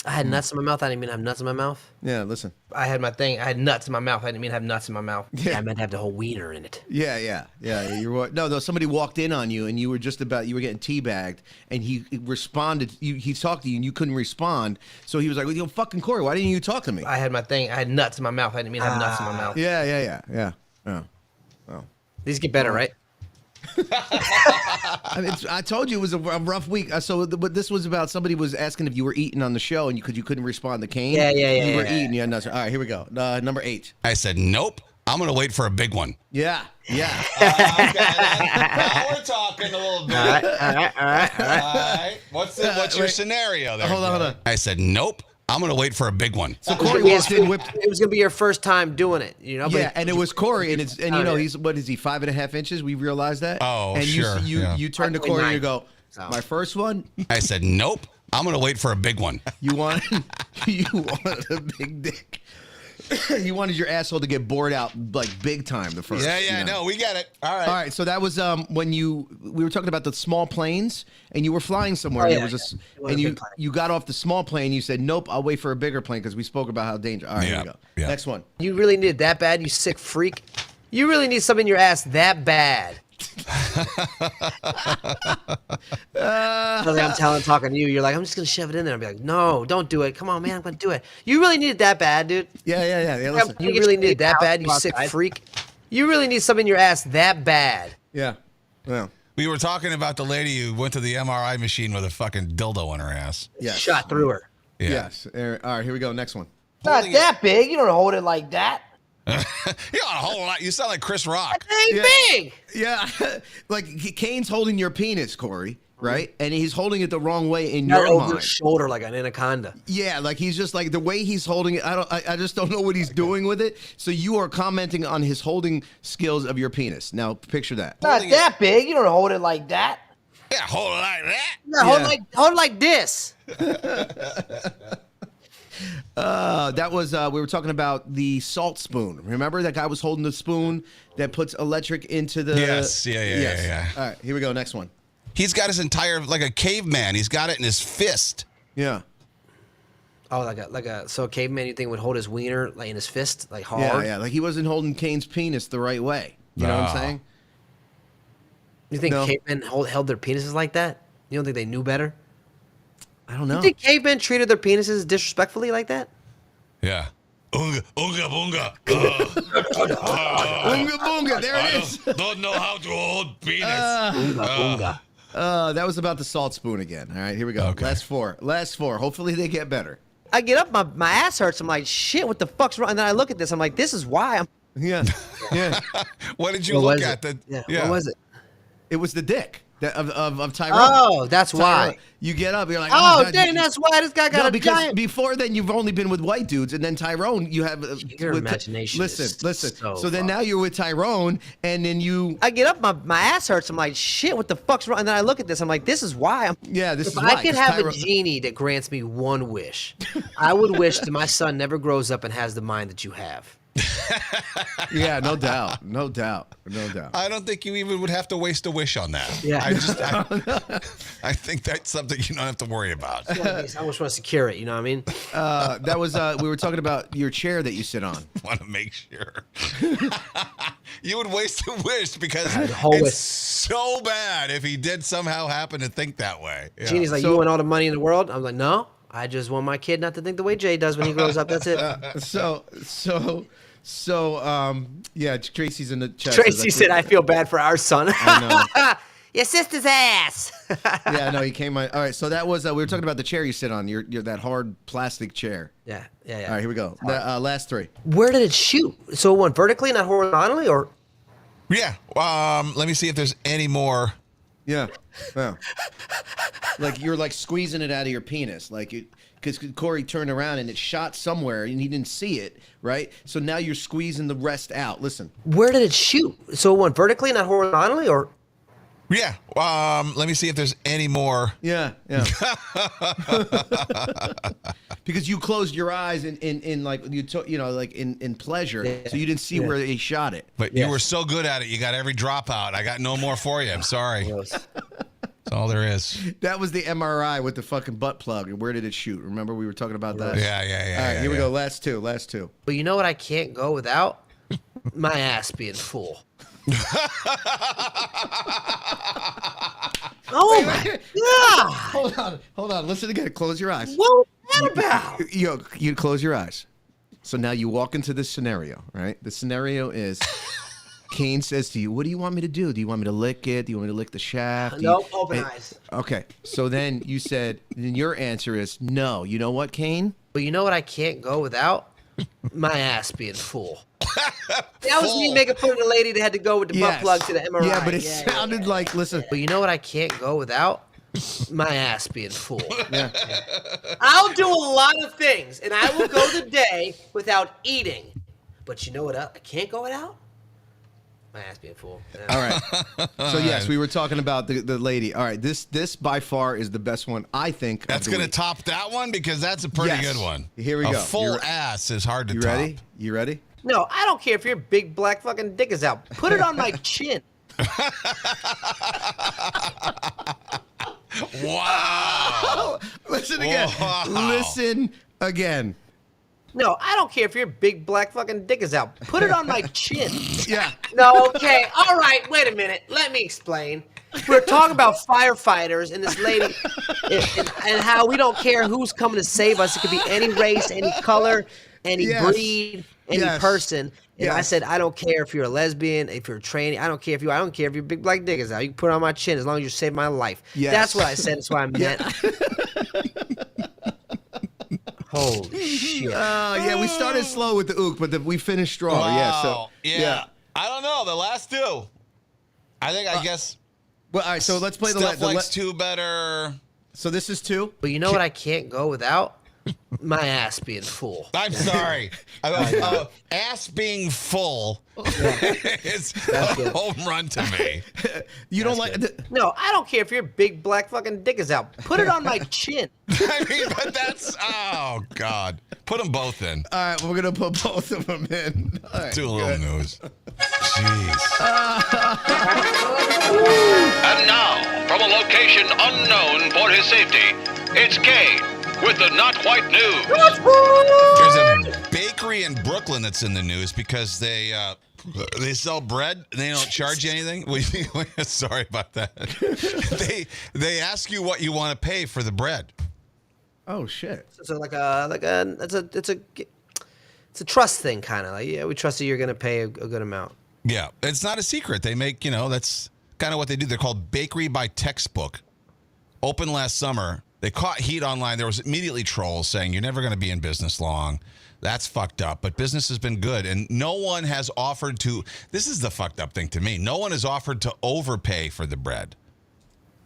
I had nuts in my mouth. I didn't mean to have nuts in my mouth. Yeah, listen. I had my thing. I had nuts in my mouth. I didn't mean to have nuts in my mouth. Yeah, I meant to have the whole wiener in it. Yeah. No, somebody walked in on you, and you were getting teabagged, and he responded. He talked to you, and you couldn't respond. So he was like, "Yo, fucking Corey, why didn't you talk to me?" I had my thing. I had nuts in my mouth. I didn't mean to have nuts in my mouth. Yeah. Oh. Well. These get better, right? I told you it was a rough week. So what this was about, somebody was asking if you were eating on the show, and you couldn't respond to Kane. Yeah. You were eating. Yeah, no. All right, here we go. Number 8. I said, nope. I'm going to wait for a big one. Yeah. Okay, now we're talking a little bit. All right. What's your scenario there? Hold on. I said, nope. I'm going to wait for a big one. So Corey walked in, whipped. It was going to be your first time doing it, you know? Yeah, and it was Corey, and you know, he's, what is he, 5.5 inches? We realized that. Oh, and sure. You turned to Corey and you go, my first one? I said, nope. I'm going to wait for a big one. You wanted a big dick. You wanted your asshole to get bored out like big time the first. Yeah, no, we get it. All right. So that was when we were talking about the small planes, and you were flying somewhere. You got off the small plane. You said, "Nope, I'll wait for a bigger plane," because we spoke about how dangerous. All right, here we go. Yeah. Next one. You really need it that bad, you sick freak? You really need something in your ass that bad? I'm talking to you. You're like, I'm just gonna shove it in there. I'll be like, no, don't do it. Come on, man, I'm gonna do it. You really need it that bad, dude. Yeah. Listen. You really need it that bad, you sick freak. You really need something in your ass that bad. Yeah. Well. We were talking about the lady who went to the MRI machine with a fucking dildo in her ass. Yes. Shot through her. Yeah. Yes. All right, here we go. Next one. Not that big. You don't hold it like that. You got a whole lot. You sound like Chris Rock. That ain't big. Yeah. Like Kane's holding your penis, Corey, right? And he's holding it the wrong way in your over mind. his shoulder like an anaconda. Yeah, like he's just like the way he's holding it. I just don't know what he's doing with it. So you are commenting on his holding skills of your penis. Now picture that. Not that big. You don't hold it like that. Yeah, hold it like that. Yeah, hold it like this. That was we were talking about the salt spoon. Remember that guy was holding the spoon that puts electric into the. Yes. Yeah. All right, here we go. Next one. He's got his entire like a caveman. He's got it in his fist. Yeah. Oh, so a caveman you think would hold his wiener like in his fist, like hard? Yeah. Like he wasn't holding Kane's penis the right way. You know what I'm saying? You think cavemen held their penises like that? You don't think they knew better? I don't know. You think cavemen treated their penises disrespectfully like that? Yeah. Unga boonga. Unga boonga. There it is. Don't know how to hold penis. Unga boonga. That was about the salt spoon again. All right, here we go. Okay. Last four. Hopefully they get better. I get up, my ass hurts. I'm like, shit, what the fuck's wrong? And then I look at this. I'm like, this is why I'm. Yeah. What did you look at? What was it? It was the dick. of Tyrone. Oh, that's why. You get up, you're like, Oh, God, dang, that's why this guy got a because giant. before then you've only been with white dudes, and then Tyrone, you have Your imagination listen. is So then now you're with Tyrone, and then you. I get up, my ass hurts. I'm like, shit, what the fuck's wrong? And then I look at this, I'm like, this is why. This If is why. I could 'cause have Tyrone- a genie that grants me one wish, I would wish that my son never grows up and has the mind that you have. Yeah, no doubt. I don't think you even would have to waste a wish on that. Yeah. I think that's something you don't have to worry about. I just want to secure it. You know what I mean? That was we were talking about your chair that you sit on. Want to make sure. You would waste a wish because wish. it's so bad if he did somehow happen to think that way. Yeah. Genie's like, you want all the money in the world? I'm like, no. I just want my kid not to think the way Jay does when he grows up. That's it. Yeah, Tracy's in the chat. Tracy said, I feel bad for our son. I know. Your sister's ass. Yeah, no, he came on. All right, so that was we were talking about the chair you sit on. You're that hard plastic chair. Yeah. All right, here we go. The last three. Where did it shoot? So it went vertically, not horizontally, or? Yeah. Let me see if there's any more. Yeah. Like you're like squeezing it out of your penis, like it, because Corey turned around and it shot somewhere and he didn't see it, right? So now you're squeezing the rest out. Listen. Where did it shoot? So it went vertically, not horizontally, or? Yeah. Let me see if there's any more. Yeah. Because you closed your eyes in like like in pleasure, so you didn't see where he shot it. But you were so good at it, you got every drop out. I got no more for you. I'm sorry. That's all there is. That was the MRI with the fucking butt plug. And where did it shoot? Remember we were talking about that? Yeah. All right, here we go. Last two. But you know what I can't go without? My ass being full. Oh my God! Hold on. Listen again. Close your eyes. What was that about? You close your eyes. So now you walk into this scenario, right? The scenario is Kane says to you, "What do you want me to do? Do you want me to lick it? Do you want me to lick the shaft?" No, open eyes. Okay. So then you said, then your answer is no. You know what, Kane? But you know what I can't go without? My ass being full. That was me making fun of the lady that had to go with the butt plug to the MRI. Yeah, but it sounded like, listen. But you know what I can't go without? My ass being full. Yeah. I'll do a lot of things, and I will go the day without eating. But you know what I can't go without? My ass being full. Yeah. All right. So yes, we were talking about the lady. All right, this by far is the best one, I think. That's going to top that one because that's a pretty good one. Here we go. A full ass is hard to top. You ready? You ready? No, I don't care if your big black fucking dick is out. Put it on my chin. Wow. Listen again. Wow. Listen again. No, I don't care if your big black fucking dick is out. Put it on my chin. Yeah. No, okay. All right, wait a minute. Let me explain. We're talking about firefighters and this lady and how we don't care who's coming to save us. It could be any race, any color, any breed, any person. And I said, I don't care if you're a lesbian, if you're a tranny. I don't care if your big black dick is out. You can put it on my chin as long as you save my life. Yes. That's what I said. That's what I meant. Holy shit. Yeah, we started slow with the ook, but we finished strong. Wow. Yeah. I don't know. The last two. I guess. Well, all right, so let's play Steph likes two better. So this is two. But you know what I can't go without? My ass being full. I'm sorry. Ass being full is a home run to me. You don't like... No, I don't care if your big black fucking dick is out. Put it on my chin. I mean, but that's... Oh, God. Put them both in. All right, we're going to put both of them in. All right, do a little news. Jeez. And now, from a location unknown for his safety, it's Kane with the Not White News. There's a bakery in Brooklyn that's in the news because they sell bread and they don't charge you anything. Sorry about that. They ask you what you want to pay for the bread. Oh shit! So it's a trust thing, kind of like, yeah, we trust that you're gonna pay a good amount. Yeah, it's not a secret. They make, that's kind of what they do. They're called Bakery by Textbook. Opened last summer. They caught heat online. There was immediately trolls saying you're never going to be in business long. That's fucked up. But business has been good, and no one has offered to. This is the fucked up thing to me. No one has offered to overpay for the bread.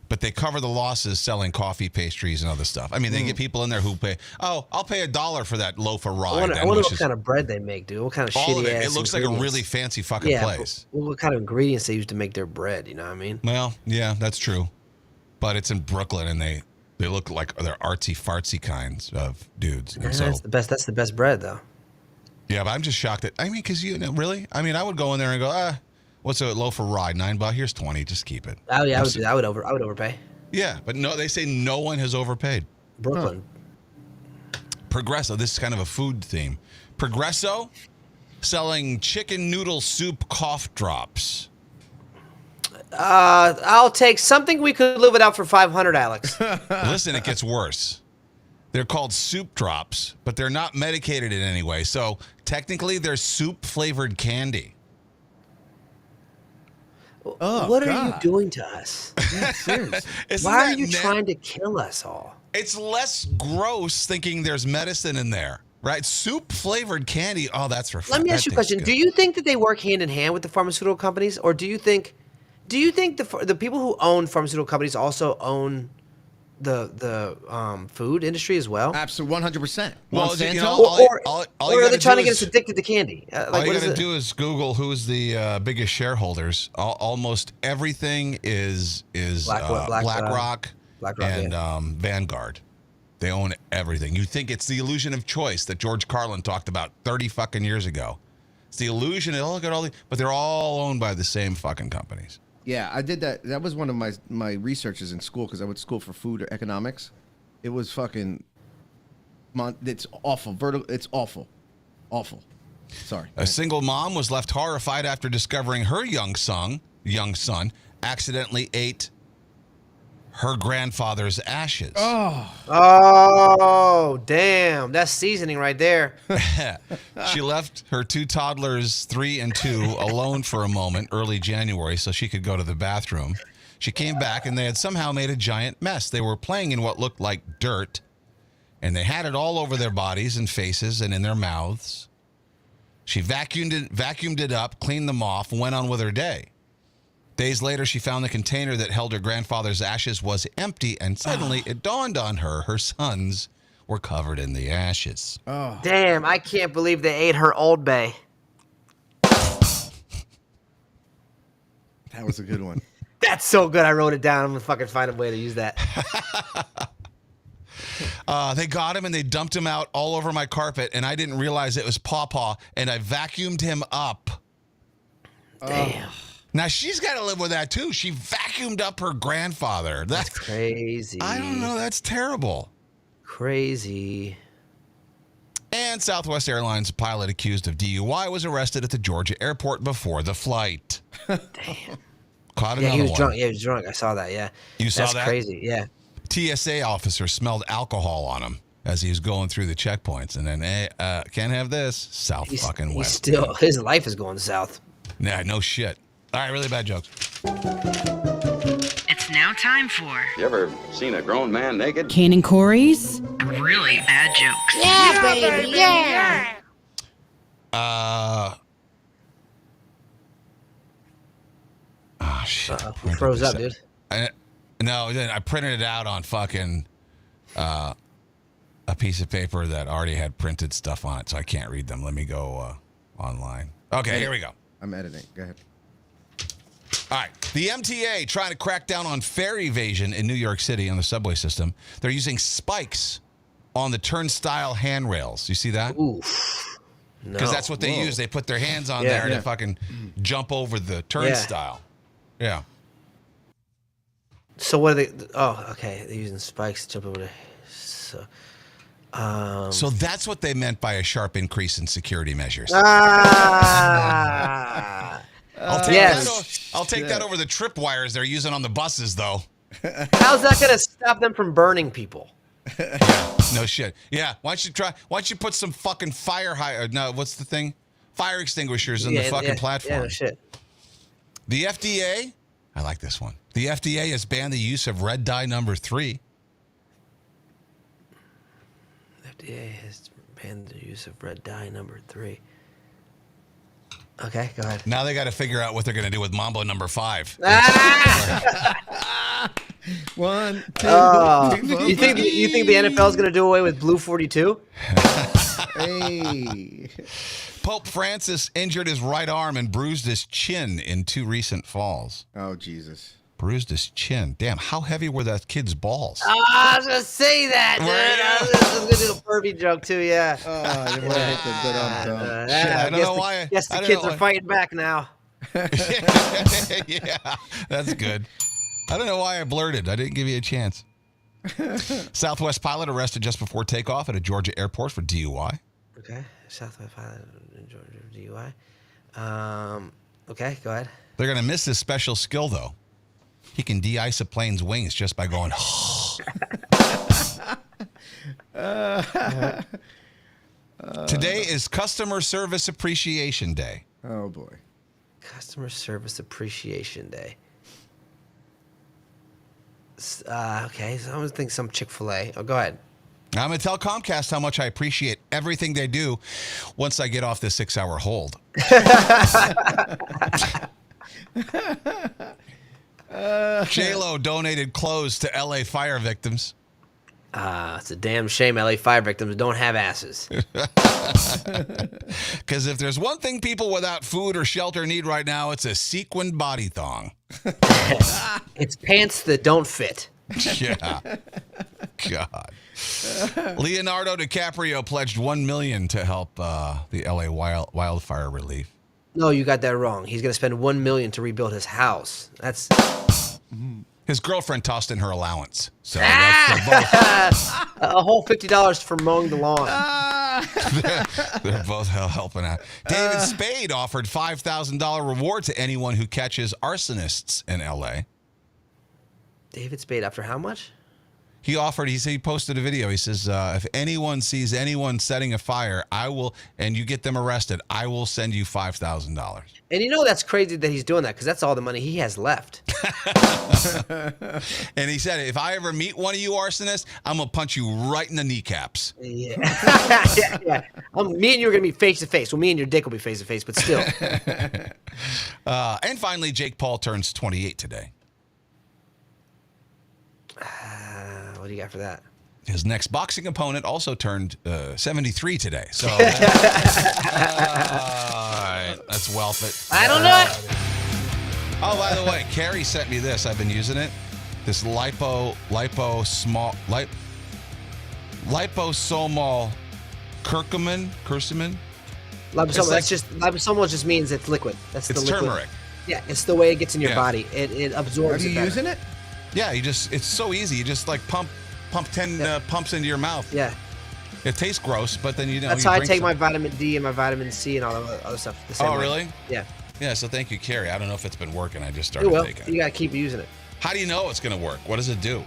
but they cover the losses selling coffee, pastries, and other stuff. I mean, they get people in there who pay, I'll pay $1 for that loaf of rye. I wonder what kind of bread they make, dude. What kind of all shitty of it. ass It looks like a really fancy fucking place. What kind of ingredients they use to make their bread, you know what I mean? Well, yeah, that's true. But it's in Brooklyn, and they look like they're artsy-fartsy kinds of dudes. And so, that's the best bread, though. Yeah, but I'm just shocked that, I mean, because really? I mean, I would go in there and go, what's a loaf of rye? $9? Here's 20. Just keep it. Oh, yeah, I would overpay. Yeah, but no, they say no one has overpaid. Brooklyn. Progresso, this is kind of a food theme. Progresso selling chicken noodle soup cough drops. I'll take something we could live without for $500, Alex. Listen, it gets worse. They're called soup drops, but they're not medicated in any way. So technically, they're soup-flavored candy. What are you doing to us? Yeah, seriously. Why are you trying to kill us all? It's less gross thinking there's medicine in there, right? Soup-flavored candy. Oh, that's refreshing. Let me ask you a question. Do you think that they work hand in hand with the pharmaceutical companies, or do you think the people who own pharmaceutical companies also own the food industry as well? Absolutely, 100%. Well, Monsanto? Or are they trying to get us addicted to candy? All you got to do is Google who's the biggest shareholders. Almost everything is BlackRock and Vanguard. They own everything. You think it's the illusion of choice that George Carlin talked about 30 fucking years ago. It's the illusion. Look at all but they're all owned by the same fucking companies. Yeah, I did that. That was one of my researches in school because I went to school for food economics. It was fucking. It's awful. It's awful. Awful. Sorry. A single mom was left horrified after discovering her young son accidentally ate her grandfather's ashes. Oh, damn. That's seasoning right there. She left her two toddlers, 3 and 2, alone for a moment early January so she could go to the bathroom. She came back and they had somehow made a giant mess. They were playing in what looked like dirt, and they had it all over their bodies and faces and in their mouths. She vacuumed it up, cleaned them off, and went on with her day. Days later, she found the container that held her grandfather's ashes was empty, and suddenly it dawned on her sons were covered in the ashes. Oh. Damn, I can't believe they ate her Old Bay. That was a good one. That's so good. I wrote it down. I'm going to fucking find a way to use that. They got him and they dumped him out all over my carpet, and I didn't realize it was Pawpaw, and I vacuumed him up. Damn. Now, she's got to live with that, too. She vacuumed up her grandfather. That's crazy. I don't know. That's terrible. Crazy. And Southwest Airlines pilot accused of DUI was arrested at the Georgia airport before the flight. Damn. Caught Yeah, another he was one. drunk. Yeah, he was drunk. I saw that, yeah. You saw that? That's crazy, yeah. TSA officer smelled alcohol on him as he was going through the checkpoints. And then, hey, can't have this. Fucking West. His life is going south. Nah, no shit. All right, really bad jokes. It's now time for You ever seen a grown man naked? Kane and Corey's really bad jokes. Yeah, baby, yeah. Oh, shit. He froze up, dude. No, then I printed it out on fucking a piece of paper that already had printed stuff on it, so I can't read them. Let me go online. Okay, here we go. I'm editing. Go ahead. All right. The MTA trying to crack down on fare evasion in New York City on the subway system. They're using spikes on the turnstile handrails. You see that? Oof. Because that's what they use. They put their hands on there and they fucking jump over the turnstile. Yeah. So what are they? Oh, okay. They're using spikes to jump over the. So that's what they meant by a sharp increase in security measures. I'll take that over the tripwires they're using on the buses, though. How's that going to stop them from burning people? No shit. Yeah. Why don't you put some fucking fire what's the thing? Fire extinguishers in the fucking platform. Yeah, no shit. The FDA, I like this one. The FDA has banned the use of red dye number 3. FDA has banned the use of red dye number 3. Okay, go ahead. Now they got to figure out what they're going to do with Mambo number 5. 1, 2, you think the NFL is going to do away with Blue 42? Hey. Pope Francis injured his right arm and bruised his chin in 2 recent falls. Oh, Jesus. Bruised his chin. Damn, how heavy were that kid's balls? I was going to say that, dude. I was going to do a pervy joke, too, yeah. Oh, you want to hit the good on Shit, I don't know why. Yes, the kids are fighting back now. Yeah, that's good. I don't know why I blurted. I didn't give you a chance. Southwest pilot arrested just before takeoff at a Georgia airport for DUI. Okay, Southwest pilot in Georgia DUI. Okay, go ahead. They're going to miss his special skill, though. He can de-ice a plane's wings just by going, Today is Customer Service Appreciation Day. Oh, boy. Customer Service Appreciation Day. Okay, so I'm going to think some Chick-fil-A. Oh, go ahead. I'm going to tell Comcast how much I appreciate everything they do once I get off this 6-hour hold. J-Lo donated clothes to L.A. fire victims. It's a damn shame LA fire victims don't have asses. Because if there's one thing people without food or shelter need right now, it's a sequined body thong. It's pants that don't fit. Yeah. God. Leonardo DiCaprio pledged $1 million to help the LA wildfire relief. No, you got that wrong. He's going to spend $1 million to rebuild his house. That's... His girlfriend tossed in her allowance. So that's both. A whole $50 for mowing the lawn. They're both helping out. David Spade offered $5,000 reward to anyone who catches arsonists in L.A. David Spade, after how much? He offered, he posted a video. He says, if anyone sees anyone setting a fire, I will, and you get them arrested, I will send you $5,000. And you know that's crazy that he's doing that because that's all the money he has left. And he said, if I ever meet one of you arsonists, I'm going to punch you right in the kneecaps. Yeah. Yeah. Me and you are going to be face to face. Well, me and your dick will be face to face, but still. And finally, Jake Paul turns 28 today. What do you got for that? His next boxing opponent also turned 73 today. So that's well fit. I don't know. Oh, by the way, Carrie sent me this. I've been using it. This liposomal curcumin. Liposomal just means it's liquid. It's the liquid. Turmeric. Yeah, it's the way it gets in your body. It absorbs. Are you using it? Yeah, it's so easy. You just like pump 10 pumps into your mouth. Yeah. It tastes gross, but then That's how I take my vitamin D and my vitamin C and all the other stuff. The same way. Really? Yeah. Yeah, so thank you, Carrie. I don't know if it's been working. I just started taking it. You got to keep using it. How do you know it's going to work? What does it do?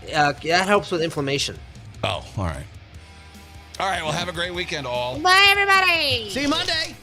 That helps with inflammation. Oh, all right. All right, well, have a great weekend, all. Bye, everybody. See you Monday.